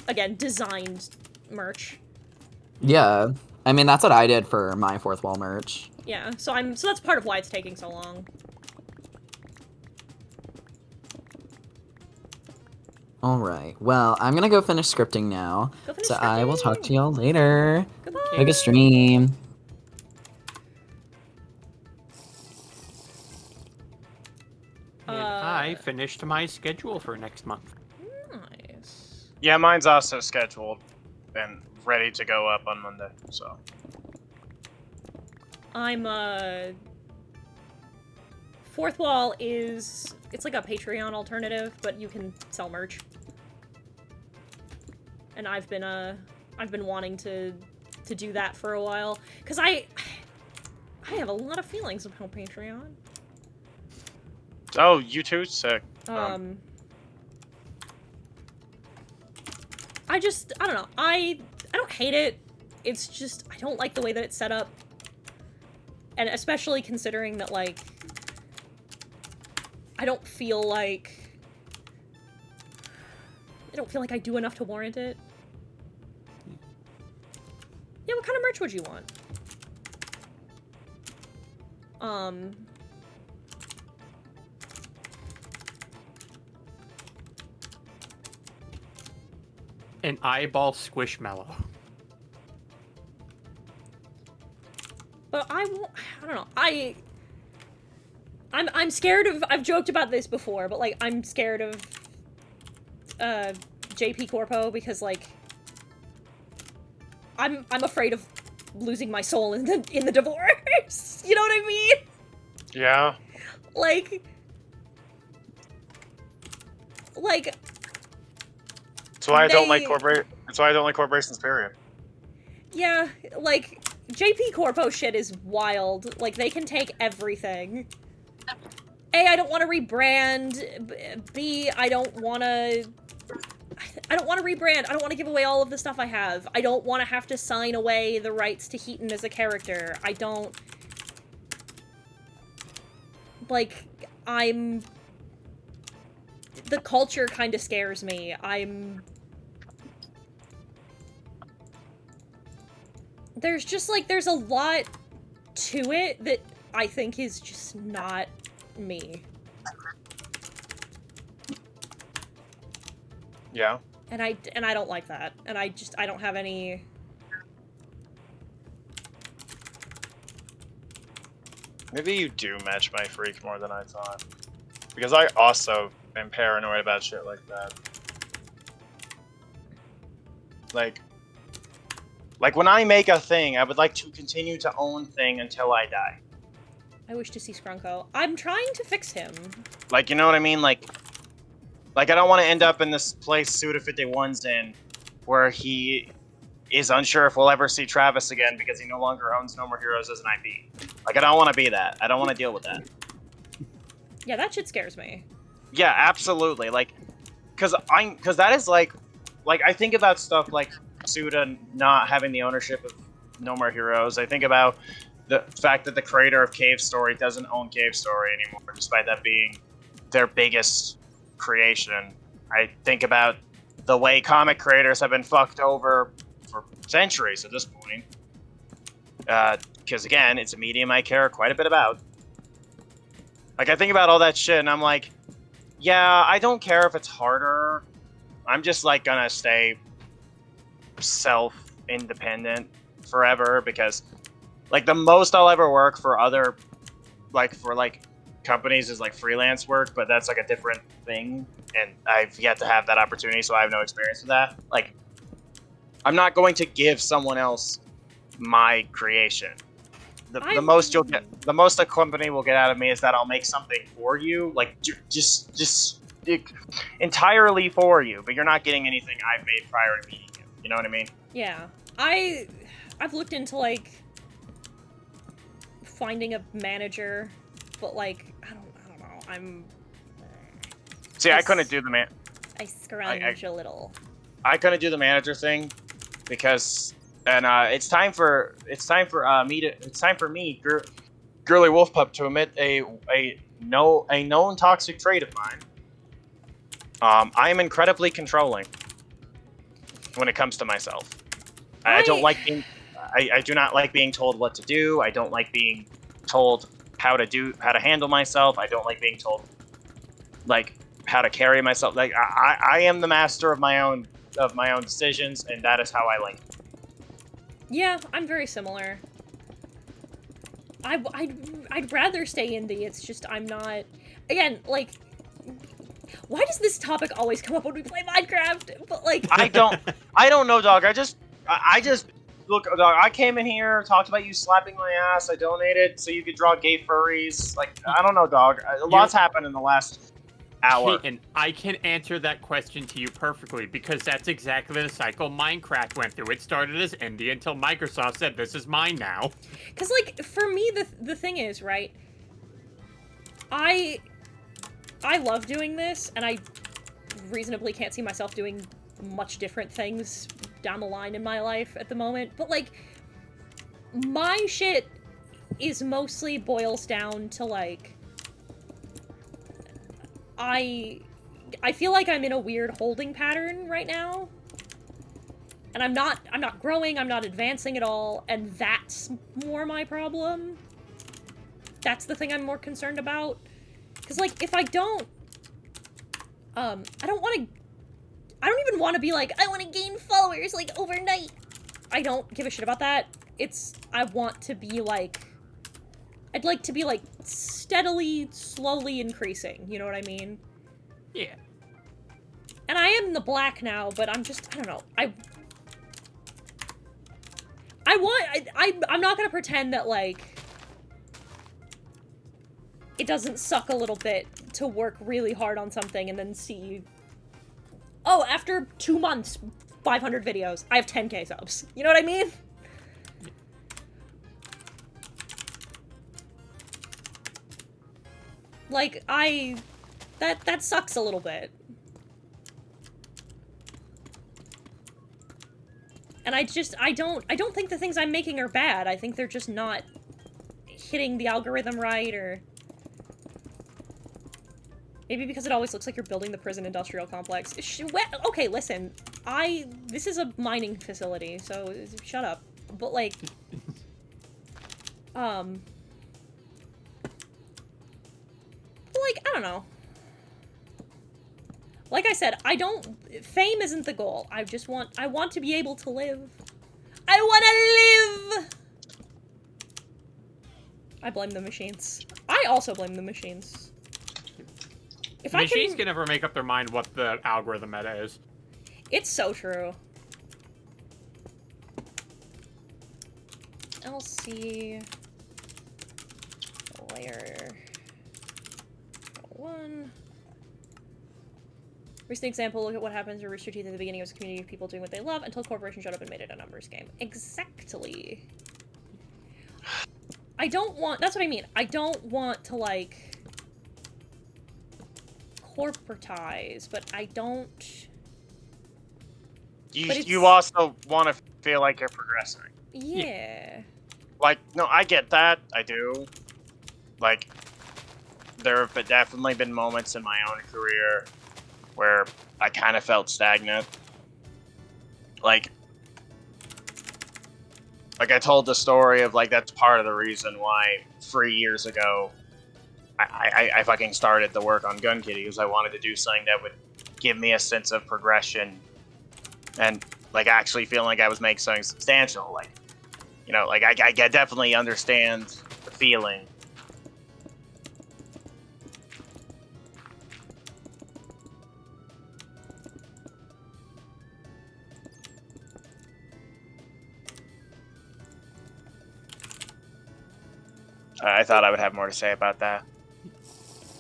Speaker 1: again, designed merch.
Speaker 4: Yeah. I mean, that's what I did for my Fourth Wall merch.
Speaker 1: Yeah, so that's part of why it's taking so long.
Speaker 4: Alright, well, I'm gonna go finish scripting now. I will talk to y'all later.
Speaker 1: Goodbye.
Speaker 4: Make a stream.
Speaker 2: I finished my schedule for next month.
Speaker 1: Nice.
Speaker 3: Yeah, mine's also scheduled and ready to go up on Monday, so.
Speaker 1: I'm, Fourth Wall is... It's like a Patreon alternative, but you can sell merch. And I've been wanting to do that for a while. Because I have a lot of feelings about Patreon.
Speaker 3: Oh, you too? Sick.
Speaker 1: I don't know. I don't hate it. It's just, I don't like the way that it's set up. And especially considering that, like, I don't feel like I do enough to warrant it. Yeah, what kind of merch would you want?
Speaker 2: An eyeball squishmallow.
Speaker 1: But I don't know. I'm scared of, I've joked about this before, but, like, I'm scared of, JP Corpo because, like, I'm afraid of losing my soul in the divorce. You know what I mean?
Speaker 3: Yeah.
Speaker 1: Like,
Speaker 3: That's why I don't like
Speaker 1: they-
Speaker 3: That's why I don't like corporations, period.
Speaker 1: yeah, like, JP Corpo shit is wild. Like, they can take everything. A, I don't want to rebrand. B, I don't want to rebrand. I don't want to give away all of the stuff I have. I don't want to have to sign away the rights to Heaton as a character. I don't... Like, the culture kind of scares me. There's just, like, there's a lot to it that I think is just not me.
Speaker 3: Yeah.
Speaker 1: And I don't like that. And I don't have any...
Speaker 3: Maybe you do match my freak more than I thought. Because I also am paranoid about shit like that. Like when I make a thing, I would like to continue to own thing until I die.
Speaker 1: I wish to see Scrunko. I'm trying to fix him.
Speaker 3: Like, you know what I mean? Like I don't want to end up in this place Suda 51's in, where he is unsure if we'll ever see Travis again because he no longer owns No More Heroes as an IP. Like, I don't want to be that. I don't want to deal with that.
Speaker 1: Yeah, that shit scares me.
Speaker 3: Yeah, absolutely. Like, cause that is like I think about stuff like Suda not having the ownership of No More Heroes. I think about the fact that the creator of Cave Story doesn't own Cave Story anymore, despite that being their biggest creation. I think about the way comic creators have been fucked over for centuries at this point. Because again, it's a medium I care quite a bit about. Like, I think about all that shit and I'm like, yeah, I don't care if it's harder. I'm just, like, gonna stay self-independent forever because, like, the most I'll ever work for other, like, companies is, like, freelance work, but that's, like, a different thing, and I've yet to have that opportunity, so I have no experience with that. Like, I'm not going to give someone else my creation. The most a company will get out of me is that I'll make something for you, like, just entirely for you, but you're not getting anything I've made prior to meeting you. You know what I mean?
Speaker 1: Yeah. I've looked into, like, finding a manager, but, like, I don't know.
Speaker 3: I couldn't do the
Speaker 1: I scrounge a little.
Speaker 3: I couldn't do the manager thing because, and it's time for me, Girly Wolf Pup, to admit a known toxic trait of mine. I am incredibly controlling when it comes to myself. I don't like being. I do not like being told what to do. I don't like being told how to handle myself. I don't like being told, like, how to carry myself. Like, I am the master of my own decisions, and that is how I like it.
Speaker 1: Yeah, I'm very similar. I'd rather stay indie. It's just I'm not. Again, like, why does this topic always come up when we play Minecraft? But, like,
Speaker 3: I don't know, dog. I just look, dog. I came in here, talked about you slapping my ass. I donated so you could draw gay furries. Like, I don't know, dog. A lot's happened in the last hour.
Speaker 2: And I can answer that question to you perfectly because that's exactly the cycle Minecraft went through. It started as indie until Microsoft said, "This is mine now."
Speaker 1: because, like, for me, the thing is, right? I love doing this, and I reasonably can't see myself doing much different things down the line in my life at the moment. But, like, my shit is mostly boils down to, like, I feel like I'm in a weird holding pattern right now. And I'm not growing, I'm not advancing at all, and that's more my problem. That's the thing I'm more concerned about. Because, like, if I don't, I don't even want to be like, I want to gain followers, like, overnight. I don't give a shit about that. I want to be, like, I'd like to be, like, steadily, slowly increasing, you know what I mean?
Speaker 2: Yeah.
Speaker 1: And I am in the black now, but I'm just, I don't know, I'm not gonna pretend that, like, it doesn't suck a little bit to work really hard on something and then see, oh, after 2 months, 500 videos, I have 10k subs. You know what I mean? Like, that sucks a little bit. And I don't think the things I'm making are bad. I think they're just not hitting the algorithm right, or maybe because it always looks like you're building the prison industrial complex. Okay, listen, this is a mining facility, so shut up. But, like, like, I don't know. Like I said, fame isn't the goal. I want to be able to live. I want to live! I blame the machines. I also blame the machines. If
Speaker 2: Machines can never make up their mind what the algorithm meta is.
Speaker 1: It's so true. LC layer 1. Recent example, look at what happens to Rooster Teeth at the beginning of a community of people doing what they love until corporations showed up and made it a numbers game. Exactly. That's what I mean. I don't want to, like, corporatize, but I don't...
Speaker 3: You also want to feel like you're progressing.
Speaker 1: Yeah.
Speaker 3: Like, no, I get that. I do. Like, there have definitely been moments in my own career where I kind of felt stagnant. Like I told the story of, like, that's part of the reason why 3 years ago I fucking started the work on Gun Kitty, because I wanted to do something that would give me a sense of progression and, like, actually feeling like I was making something substantial. Like, you know, like, I definitely understand the feeling. I thought I would have more to say about that.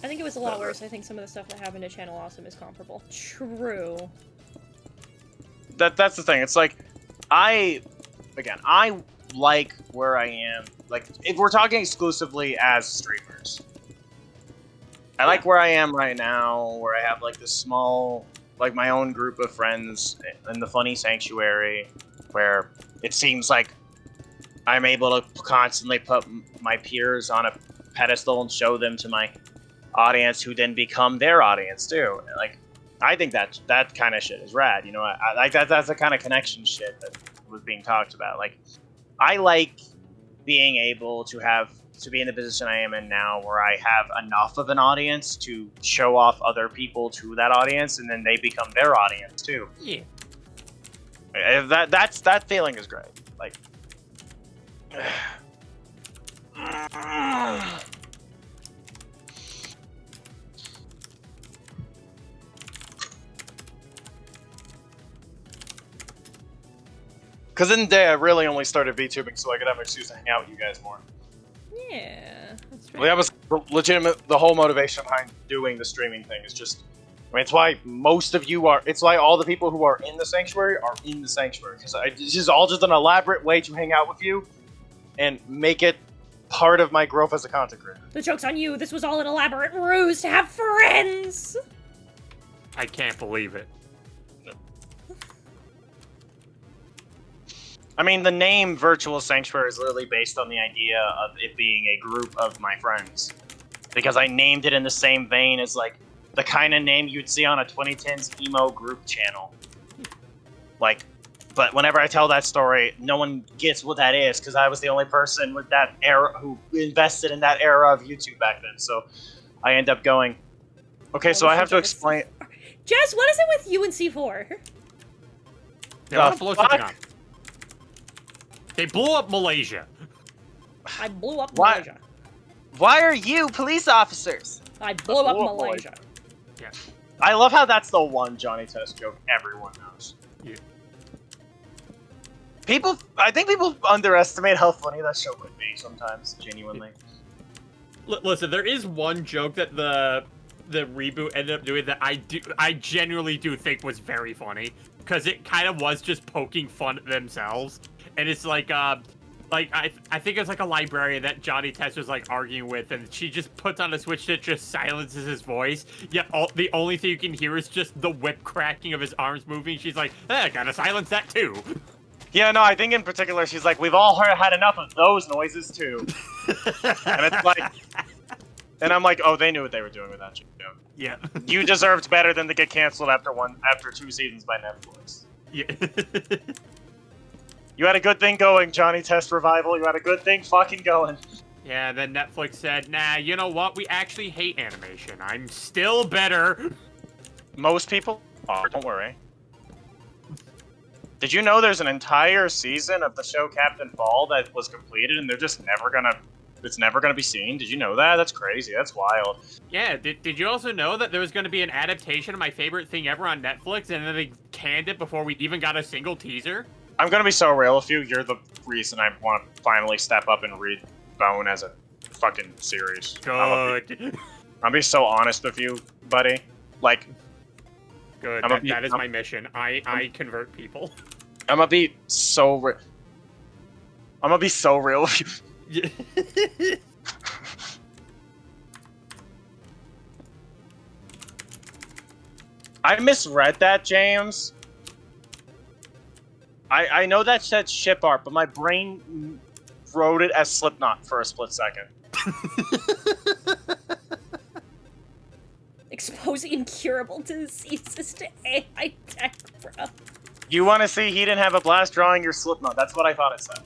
Speaker 1: I think it was a lot worse. I think some of the stuff that happened to Channel Awesome is comparable. True.
Speaker 3: That's the thing. It's like, I like where I am. Like, if we're talking exclusively as streamers, I like where I am right now, where I have, like, this small, like, my own group of friends in the Funny Sanctuary, where it seems like I'm able to constantly put my peers on a pedestal and show them to my audience, who then become their audience too. Like, I think that kind of shit is rad. You know, I like that. That's the kind of connection shit that was being talked about. Like, I like being able to be in the position I am in now, where I have enough of an audience to show off other people to that audience, and then they become their audience too.
Speaker 2: Yeah.
Speaker 3: That feeling is great. Like. Because in the day, I really only started VTubing so I could have an excuse to hang out with you guys more.
Speaker 1: Yeah, that's right.
Speaker 3: Well, that was legitimate. The whole motivation behind doing the streaming thing is just, I mean, it's why most of you are, it's why all the people who are in the Sanctuary are in the Sanctuary. Because this is all just an elaborate way to hang out with you and make it part of my growth as a content creator.
Speaker 1: The joke's on you. This was all an elaborate ruse to have friends.
Speaker 2: I can't believe it.
Speaker 3: I mean, the name Virtual Sanctuary is literally based on the idea of it being a group of my friends. Because I named it in the same vein as, like, the kind of name you'd see on a 2010s emo group channel. Like, but whenever I tell that story, no one gets what that is, because I was the only person with that era who invested in that era of YouTube back then. So I end up going, okay, so I have to explain...
Speaker 1: Jess, what is it with you and C4?
Speaker 2: They want to blow something up. They blew up Malaysia.
Speaker 1: I blew up Malaysia.
Speaker 3: Why are you police officers?
Speaker 1: I blew up Malaysia.
Speaker 2: Yeah.
Speaker 3: I love how that's the one Johnny Test joke everyone knows.
Speaker 2: Yeah.
Speaker 3: I think people underestimate how funny that show could be sometimes, genuinely.
Speaker 2: Listen, there is one joke that the reboot ended up doing that I genuinely do think was very funny, because it kind of was just poking fun at themselves, and it's like I think it's like a librarian that Johnny Test was like arguing with, and she just puts on a switch that just silences his voice. Yet the only thing you can hear is just the whip cracking of his arms moving. She's like, I gotta silence that too.
Speaker 3: Yeah, no, I think in particular she's like, we've all had enough of those noises too. And it's like, and I'm like, oh, they knew what they were doing with that joke.
Speaker 2: Yeah.
Speaker 3: You deserved better than to get canceled after 2 seasons by Netflix.
Speaker 2: Yeah.
Speaker 3: You had a good thing going, Johnny Test Revival. You had a good thing fucking going.
Speaker 2: Yeah, then Netflix said, nah, you know what? We actually hate animation. I'm still better.
Speaker 3: Most people are, don't worry. Did you know there's an entire season of the show Captain Fall that was completed and they're just it's never gonna be seen? Did you know that? That's crazy. That's wild.
Speaker 2: Yeah, did you also know that there was going to be an adaptation of My Favorite Thing Ever on Netflix, and then they canned it before we even got a single teaser?
Speaker 3: I'm gonna be so real with you. You're the reason I want to finally step up and read Bone as a fucking series.
Speaker 2: Good.
Speaker 3: I'll be so honest with you, buddy. Like,
Speaker 2: good. That is my mission. I convert people.
Speaker 3: I'm gonna be so real with you.
Speaker 2: Yeah.
Speaker 3: I misread that, James. I know that said ship art, but my brain wrote it as Slipknot for a split second.
Speaker 1: Expose incurable diseases to AI tech, bro.
Speaker 3: You want to see he didn't have a blast drawing your Slipknot? That's what I thought it said.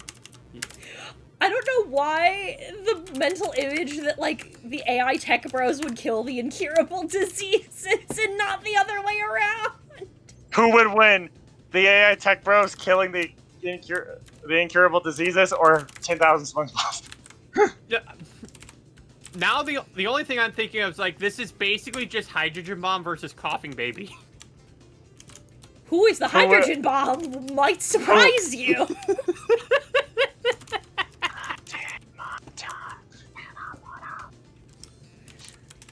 Speaker 1: I don't know why the mental image that, like, the AI tech bros would kill the incurable diseases and not the other way around.
Speaker 3: Who would win? The AI tech bros killing the incurable diseases, or 10,000 SpongeBob?
Speaker 2: Yeah. Now the only thing I'm thinking of is, like, this is basically just Hydrogen Bomb versus Coughing Baby.
Speaker 1: Who is the Hydrogen Bomb? Might surprise you.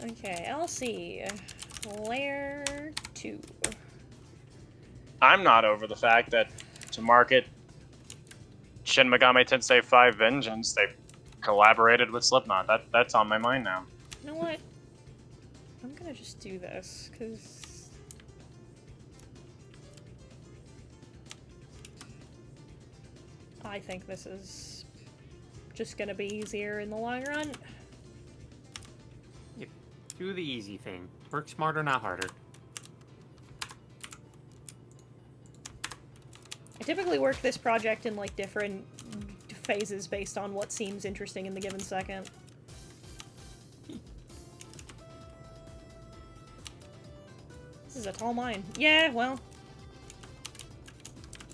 Speaker 1: Okay, LC. Layer 2.
Speaker 3: I'm not over the fact that to market Shin Megami Tensei 5 Vengeance, they collaborated with Slipknot. That's on my mind now.
Speaker 1: You know what? I'm gonna just do this, because... I think this is just gonna be easier in the long run.
Speaker 2: Yep. Do the easy thing. Work smarter, not harder.
Speaker 1: I typically work this project in, like, different phases based on what seems interesting in the given second. This is a tall mine. Yeah, well...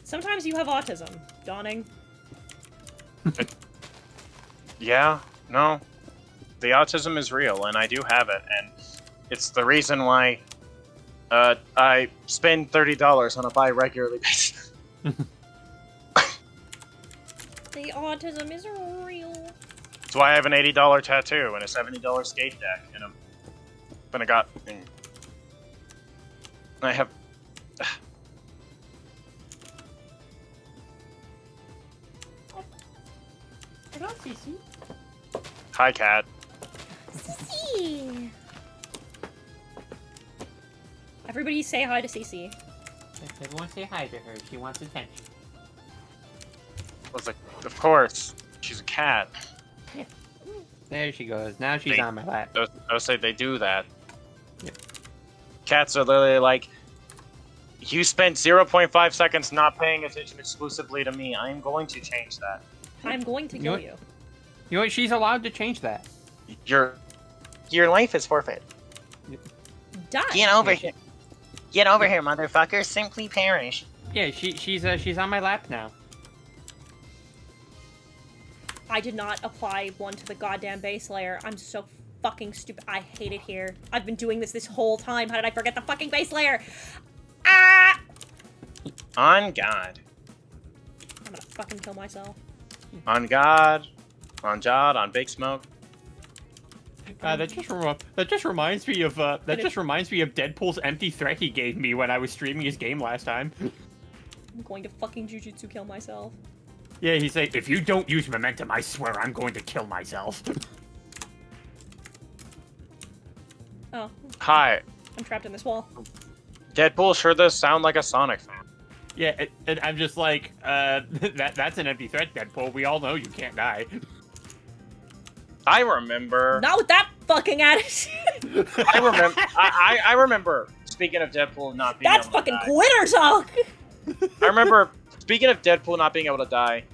Speaker 1: Sometimes you have autism, Dawning.
Speaker 3: Yeah, no. The autism is real, and I do have it, and it's the reason why I spend $30 on a bi-regularly basis.
Speaker 1: The autism is real.
Speaker 3: That's why I have an $80 tattoo and a $70 skate deck, and I have...
Speaker 2: Hello, Cece.
Speaker 3: Hi, cat.
Speaker 1: Cece! Everybody say hi to Cece.
Speaker 2: Everyone say hi to her. She wants attention.
Speaker 3: was like, of course, she's a cat.
Speaker 2: There she goes. Now she's on my lap.
Speaker 3: I would say they do that.
Speaker 2: Yep.
Speaker 3: Cats are literally like, you spent 0.5 seconds not paying attention exclusively to me. I'm going to change that.
Speaker 1: I'm going to kill you.
Speaker 2: You know what? She's allowed to change that.
Speaker 3: Your life is forfeit.
Speaker 1: Die.
Speaker 3: Get over here. Get over here, motherfucker. Simply perish.
Speaker 2: Yeah, she's on my lap now.
Speaker 1: I did not apply one to the goddamn base layer. I'm so fucking stupid. I hate it here. I've been doing this whole time. How did I forget the fucking base layer? Ah!
Speaker 3: On God.
Speaker 1: I'm gonna fucking kill myself.
Speaker 3: On God. On Jod. On Big Smoke.
Speaker 2: That just reminds me of Deadpool's empty threat he gave me when I was streaming his game last time.
Speaker 1: I'm going to fucking jujutsu kill myself.
Speaker 2: Yeah, he's like, if you don't use momentum, I swear I'm going to kill myself.
Speaker 1: Oh.
Speaker 3: Hi.
Speaker 1: I'm trapped in this wall.
Speaker 3: Deadpool sure does sound like a Sonic fan.
Speaker 2: Yeah, and I'm just like, that's an empty threat, Deadpool. We all know you can't die.
Speaker 3: I remember.
Speaker 1: Not with that fucking attitude.
Speaker 3: I remember. Speaking of Deadpool not being
Speaker 1: That's
Speaker 3: able to
Speaker 1: fucking
Speaker 3: die.
Speaker 1: quitter talk.
Speaker 3: I remember. Speaking of Deadpool not being able to die.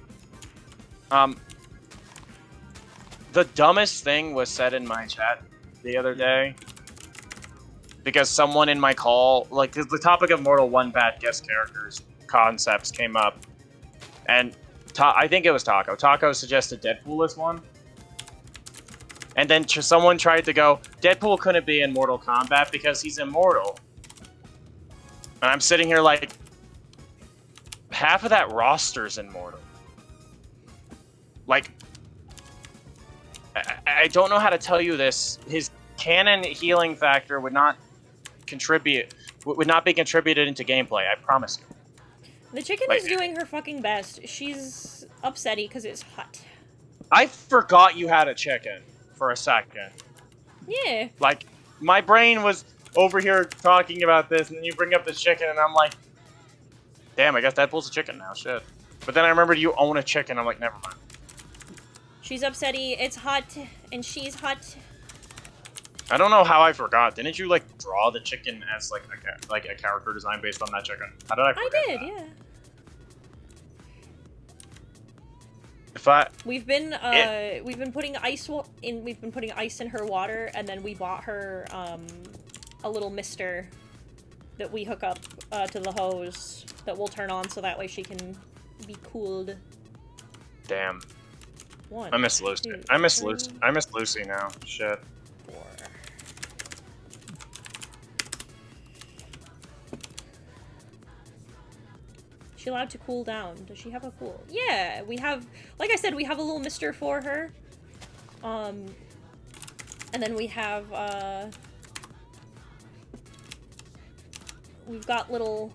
Speaker 3: The dumbest thing was said in my chat the other day. Because someone in my call, like, the topic of Mortal Kombat guest characters concepts came up. And I think it was Taco. Taco suggested Deadpool as one. And then someone tried to go, Deadpool couldn't be in Mortal Kombat because he's immortal. And I'm sitting here like, half of that roster's immortal. Like, I don't know how to tell you this. His canon healing factor would not be contributed into gameplay, I promise you.
Speaker 1: The chicken is doing her fucking best. She's upsetty because it's hot.
Speaker 3: I forgot you had a chicken for a second.
Speaker 1: Yeah.
Speaker 3: Like, my brain was over here talking about this, and then you bring up the chicken, and I'm like, damn, I guess Deadpool's a chicken now, shit. But then I remembered you own a chicken, I'm like, never mind.
Speaker 1: She's upsetty, it's hot, and she's hot.
Speaker 3: I don't know how I forgot. Didn't you, like, draw the chicken as, like a character design based on that chicken? How did I forget
Speaker 1: I did,
Speaker 3: that?
Speaker 1: yeah.
Speaker 3: If
Speaker 1: we've been putting ice in her water, and then we bought her a little mister that we hook up to the hose that we'll turn on so that way she can be cooled.
Speaker 3: Damn.
Speaker 1: One,
Speaker 3: I miss Lucy.
Speaker 1: two,
Speaker 3: I miss
Speaker 1: three,
Speaker 3: Lucy. I miss Lucy now. Shit.
Speaker 1: 4. She allowed to cool down. Does she have a pool? Yeah, we have, like I said, we have a little mister for her. And then we have, we've got little,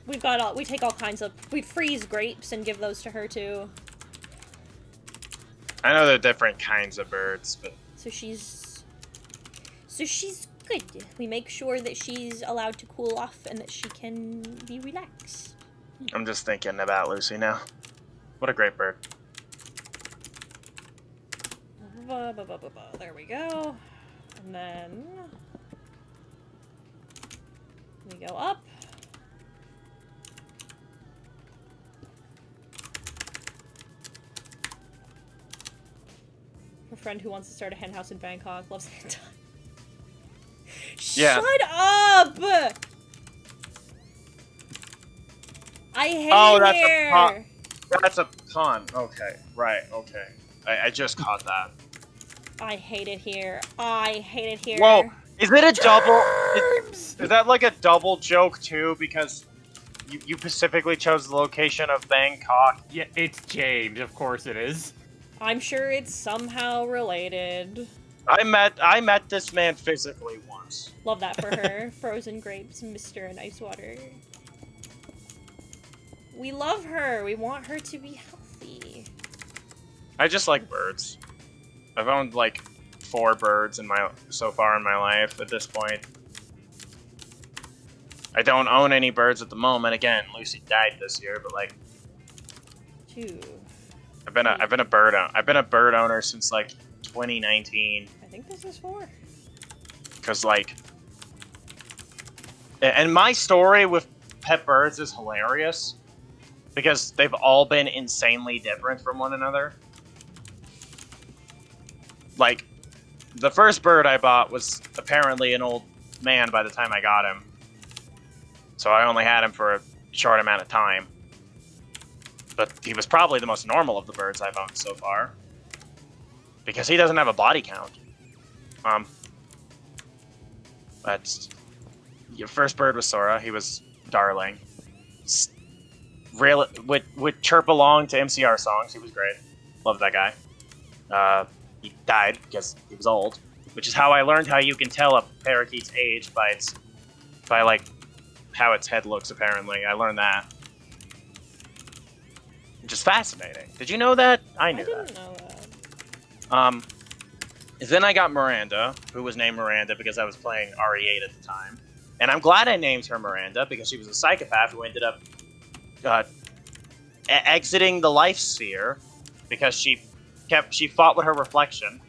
Speaker 1: we take all kinds of, we freeze grapes and give those to her too.
Speaker 3: I know they're different kinds of birds, but...
Speaker 1: So she's good. We make sure that she's allowed to cool off and that she can be relaxed.
Speaker 3: I'm just thinking about Lucy now. What a great bird.
Speaker 1: There we go. And then we go up. Her friend who wants to start a hen house in Bangkok loves hentai.
Speaker 3: Yeah.
Speaker 1: Shut up! I hate
Speaker 3: that's
Speaker 1: here.
Speaker 3: a pun. That's a pun. Okay, right, okay. I just caught that.
Speaker 1: I hate it here. I hate it here.
Speaker 3: Whoa, is it a double? Is that like a double joke too? Because you specifically chose the location of Bangkok.
Speaker 2: Yeah, it's James. Of course it is.
Speaker 1: I'm sure it's somehow related.
Speaker 3: I met this man physically once.
Speaker 1: Love that for her. Frozen grapes, Mr. and ice water. We love her. We want her to be healthy.
Speaker 3: I just like birds. I've owned like 4 birds so far in my life at this point. I don't own any birds at the moment. Again, Lucy died this year, but like,
Speaker 1: 2.
Speaker 3: I've been a bird owner. I've been a bird owner since like 2019.
Speaker 1: I think this is 4.
Speaker 3: Cause like, and my story with pet birds is hilarious because they've all been insanely different from one another. Like, the first bird I bought was apparently an old man by the time I got him. So I only had him for a short amount of time. But he was probably the most normal of the birds I've owned so far. Because he doesn't have a body count. But your first bird was Sora. He was darling. Would chirp along to MCR songs. He was great. Loved that guy. He died because he was old, which is how I learned how you can tell a parakeet's age by like how its head looks. Apparently, I learned that, which is fascinating. Did you know that? I knew that.
Speaker 1: I didn't know that.
Speaker 3: Then I got Miranda, who was named Miranda because I was playing RE8 at the time, and I'm glad I named her Miranda because she was a psychopath who ended up exiting the life sphere because she fought with her reflection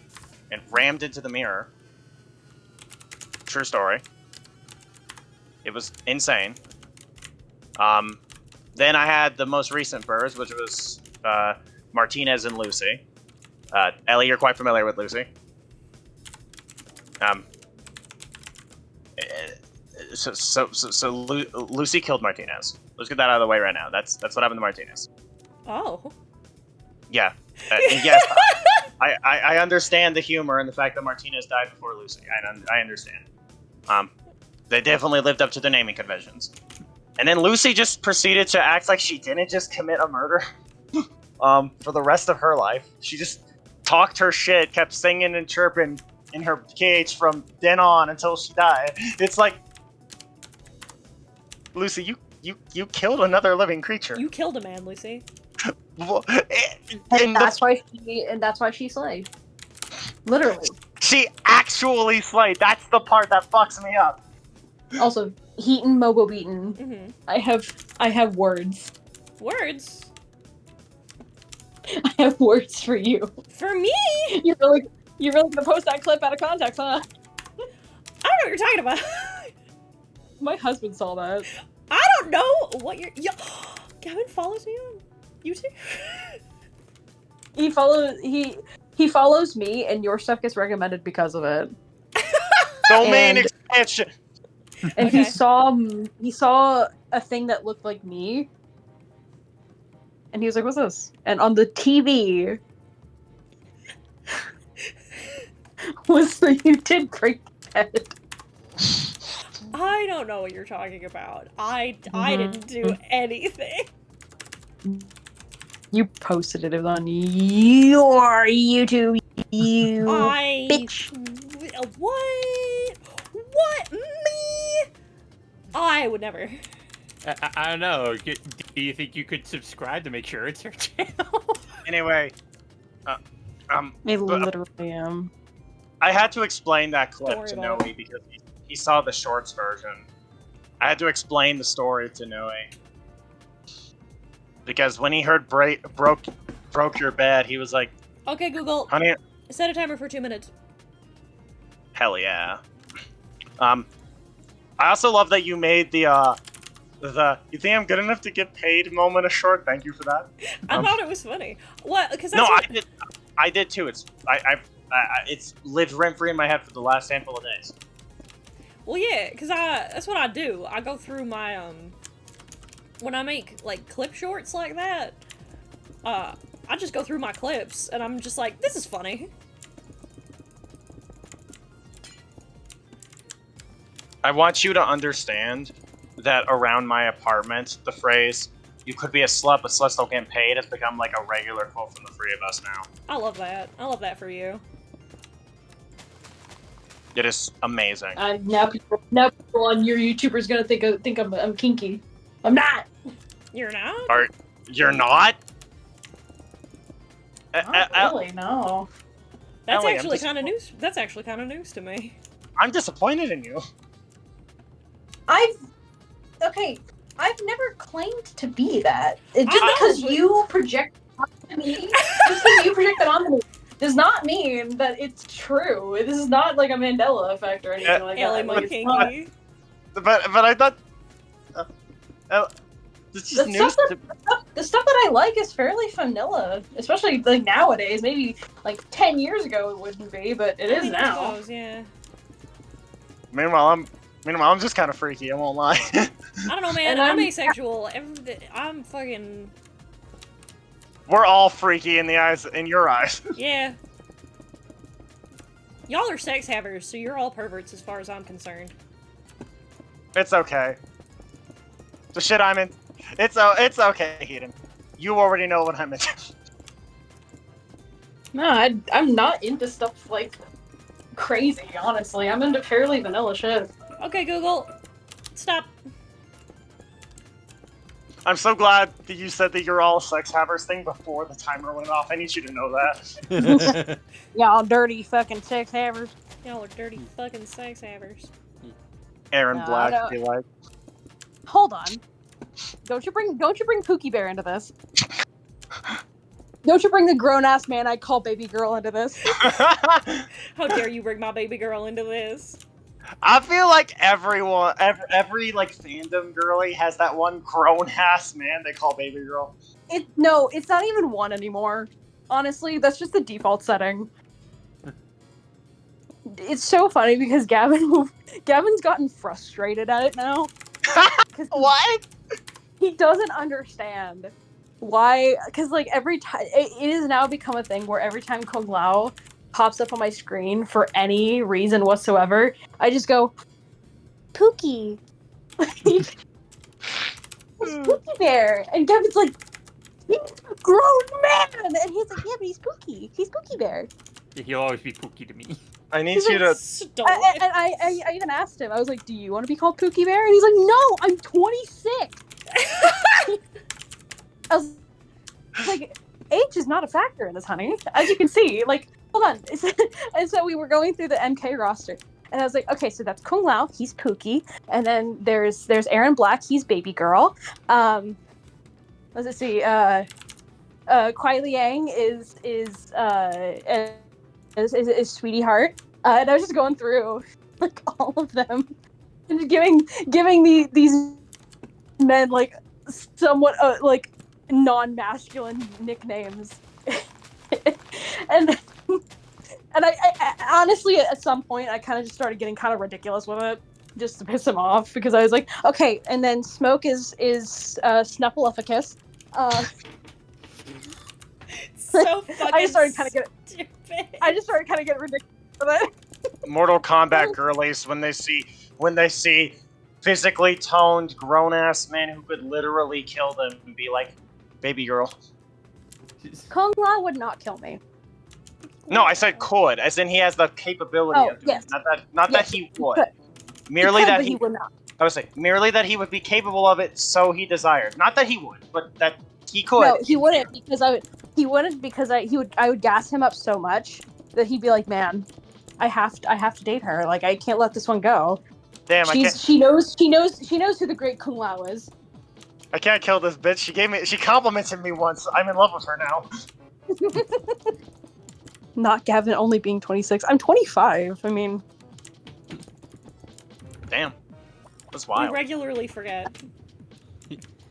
Speaker 3: and rammed into the mirror. True story. It was insane. Then I had the most recent birds, which was Martinez and Lucy. Ellie, you're quite familiar with Lucy. Lucy killed Martinez. Let's get that out of the way right now. That's what happened to Martinez.
Speaker 1: Oh.
Speaker 3: Yeah. Yes, I understand the humor and the fact that Martinez died before Lucy. I understand. They definitely lived up to the naming conventions. And then Lucy just proceeded to act like she didn't just commit a murder for the rest of her life. She just talked her shit, kept singing and chirping in her cage from then on until she died. It's like, Lucy, you killed another living creature.
Speaker 1: You killed a man, Lucy.
Speaker 5: And that's why she slayed. Literally.
Speaker 3: She actually slayed. That's the part that fucks me up.
Speaker 5: Also, Heaton Mobo Beaten.
Speaker 1: Mm-hmm.
Speaker 5: I have words.
Speaker 1: Words?
Speaker 5: I have words for you.
Speaker 1: For me?
Speaker 5: You're really gonna post that clip out of context, huh?
Speaker 1: I don't know what you're talking about.
Speaker 5: My husband saw that.
Speaker 1: I don't know what you're... Gavin follows me on YouTube?
Speaker 5: He follows me, and your stuff gets recommended because of it.
Speaker 3: Domain expansion.
Speaker 5: And
Speaker 1: Okay.
Speaker 5: he saw a thing that looked like me, and he was like, "What's this?" And on the TV was the "You did great, Ted."
Speaker 1: I don't know what you're talking about. I didn't do anything.
Speaker 5: You posted it. It was on your YouTube. You bitch.
Speaker 1: What? What? Me? I would never.
Speaker 2: I don't know. Do you think you could subscribe to make sure it's your channel?
Speaker 3: Anyway,
Speaker 5: I literally am.
Speaker 3: I had to explain that clip
Speaker 1: Don't
Speaker 3: to
Speaker 1: worry about
Speaker 3: Noe because he saw the shorts version. I had to explain the story to Noe. Because when he heard broke your bed, he was like,
Speaker 1: Okay, Google.
Speaker 3: honey,
Speaker 1: Set a timer for 2 minutes.
Speaker 3: hell yeah. I also love that you made the you think I'm good enough to get paid moment a short. Thank you for that.
Speaker 1: I thought it was funny. What? Because
Speaker 3: No, I did too. It's it's lived rent free in my head for the last handful of days.
Speaker 1: Well, yeah, because that's what I do. I go through my when I make like clip shorts like that. I just go through my clips and I'm just like, this is funny.
Speaker 3: I want you to understand that around my apartment, the phrase, you could be a slut, but sluts don't get paid, has become like a regular quote from the three of us now.
Speaker 1: I love that. I love that for you.
Speaker 3: It is amazing.
Speaker 5: Now people on your YouTubers gonna think I'm kinky. I'm not.
Speaker 1: You're not?
Speaker 3: You're not?
Speaker 5: Not really, no.
Speaker 1: That's
Speaker 3: Ellie,
Speaker 1: actually kind of news. That's actually kind of news to me.
Speaker 3: I'm disappointed in you.
Speaker 5: Okay, I've never claimed to be that. Just because you project onto me, does not mean that it's true. This is not like a Mandela effect or anything like
Speaker 1: Ellie
Speaker 5: that. Like,
Speaker 1: Kinky.
Speaker 3: But I thought this is news.
Speaker 5: The stuff that I like is fairly vanilla, especially like nowadays. Maybe like 10 years ago it wouldn't be, but it is now.
Speaker 1: I suppose, yeah.
Speaker 3: Meanwhile, I'm just kind of freaky. I won't lie.
Speaker 1: I don't know, man.
Speaker 5: And
Speaker 1: I'm asexual. I'm fucking.
Speaker 3: We're all freaky in your eyes.
Speaker 1: Yeah. Y'all are sex havers, so you're all perverts as far as I'm concerned.
Speaker 3: It's okay. The shit I'm in. It's okay, Hayden. You already know what I'm into.
Speaker 5: No, I'm not into stuff like crazy, honestly. I'm into fairly vanilla shit.
Speaker 1: Okay, Google. Stop.
Speaker 3: I'm so glad that you said that you're all sex havers thing before the timer went off. I need you to know that.
Speaker 5: Y'all dirty fucking sex havers.
Speaker 1: Y'all are dirty fucking sex havers.
Speaker 3: Aaron
Speaker 5: No,
Speaker 3: Black,
Speaker 5: I
Speaker 3: be like.
Speaker 5: Hold on. Don't you bring Pookie Bear into this? Don't you bring the grown-ass man I call baby girl into this?
Speaker 1: How dare you bring my baby girl into this?
Speaker 3: I feel like every like fandom girly has that one grown ass man they call baby girl.
Speaker 5: No, it's not even one anymore. Honestly, that's just the default setting. It's so funny because Gavin's gotten frustrated at it now.
Speaker 3: What?
Speaker 5: He doesn't understand why, because like every time it has now become a thing where every time Kung Lao pops up on my screen for any reason whatsoever, I just go, Pookie. It's Pookie Bear. And Gavin's like, he's a grown man! And he's like, yeah, but he's Pookie. He's Pookie Bear.
Speaker 2: He'll always be Pookie to me.
Speaker 3: I need you to.
Speaker 1: Stop.
Speaker 5: I even asked him, I was like, do you want to be called Pookie Bear? And he's like, no, I'm 26. I was like, age is not a factor in this, honey. As you can see, like, hold on. And so we were going through the MK roster, and I was like, okay, so that's Kung Lao, he's Pookie, and then there's Aaron Black, he's Baby Girl. Let's see, Kuai Liang is Sweetie Heart, and I was just going through like all of them, and giving these men like somewhat like non-masculine nicknames, and I honestly at some point I kind of just started getting kind of ridiculous with it just to piss him off, because I was like, okay, and then Smoke is Snuffleupagus.
Speaker 1: So fucking
Speaker 5: I just started kind of getting ridiculous with it.
Speaker 3: Mortal Kombat girlies when they see physically toned grown ass men who could literally kill them and be like, baby girl.
Speaker 5: Kung Lao would not kill me.
Speaker 3: No, I said could, as in he has the capability of doing
Speaker 5: yes.
Speaker 3: it. Not that he would. Merely
Speaker 5: He could,
Speaker 3: that
Speaker 5: but
Speaker 3: he
Speaker 5: would not.
Speaker 3: I would say merely that he would be capable of it, so he desired. Not that he would, but that he could.
Speaker 5: No, he wouldn't, because I would gas him up so much that he'd be like, man, I have to date her. Like, I can't let this one go.
Speaker 3: Damn,
Speaker 5: She knows who the great Kung Lao is.
Speaker 3: I can't kill this bitch. She complimented me once. I'm in love with her now.
Speaker 5: Not Gavin only being 26. I'm 25. I mean,
Speaker 3: damn. That's
Speaker 1: We
Speaker 3: wild.
Speaker 1: regularly forget.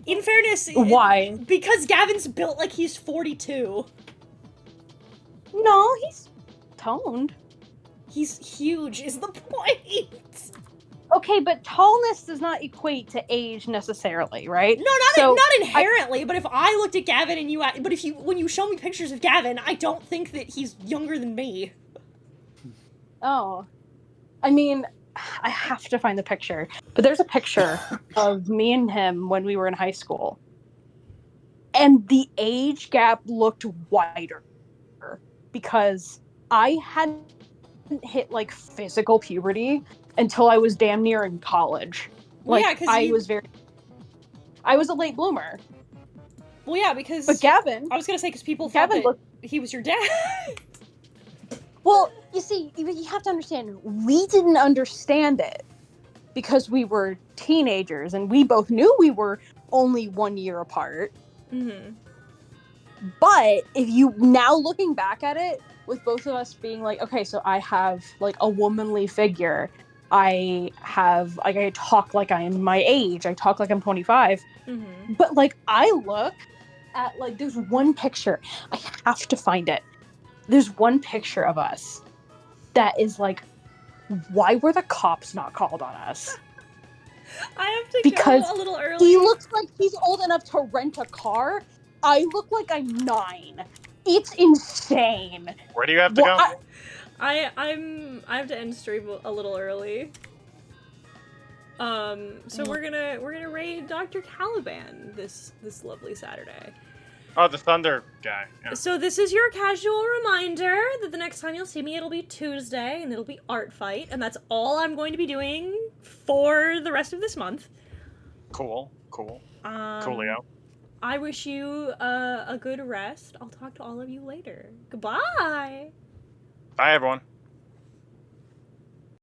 Speaker 1: In fairness,
Speaker 5: why?
Speaker 1: because Gavin's built like he's 42.
Speaker 5: No, he's toned.
Speaker 1: He's huge is the point.
Speaker 5: Okay, but tallness does not equate to age necessarily, right?
Speaker 1: No, not inherently. But if I looked at Gavin and when you show me pictures of Gavin, I don't think that he's younger than me.
Speaker 5: Oh, I mean, I have to find the picture. But there's a picture of me and him when we were in high school, and the age gap looked wider because I hadn't hit like physical puberty until I was damn near in college.
Speaker 1: Well,
Speaker 5: Like,
Speaker 1: yeah,
Speaker 5: I was a late bloomer.
Speaker 1: Well, yeah, because
Speaker 5: But Gavin,
Speaker 1: I was gonna say because people thought
Speaker 5: Gavin
Speaker 1: that he was your dad.
Speaker 5: well, you see, you have to understand, we didn't understand it. because we were teenagers and we both knew we were only 1 year apart.
Speaker 1: Mm-hmm.
Speaker 5: But if you now looking back at it, with both of us being like, okay, so I have like a womanly figure. I have like I talk like I'm my age. I talk like I'm 25.
Speaker 1: Mm-hmm.
Speaker 5: But like I look at like there's one picture. I have to find it. There's one picture of us that is like, why were the cops not called on us?
Speaker 1: I have to
Speaker 5: Because
Speaker 1: go a little early.
Speaker 5: he looks like he's old enough to rent a car. I look like I'm 9. It's insane.
Speaker 3: Where do you have to go?
Speaker 1: I have to end stream a little early. So we're gonna raid Dr. Caliban this lovely Saturday.
Speaker 3: Oh, the Thunder guy. Yeah.
Speaker 1: So this is your casual reminder that the next time you'll see me, it'll be Tuesday, and it'll be ArtFight, and that's all I'm going to be doing for the rest of this month.
Speaker 3: Cool. Coolio.
Speaker 1: I wish you a good rest. I'll talk to all of you later. Goodbye!
Speaker 3: Bye, everyone.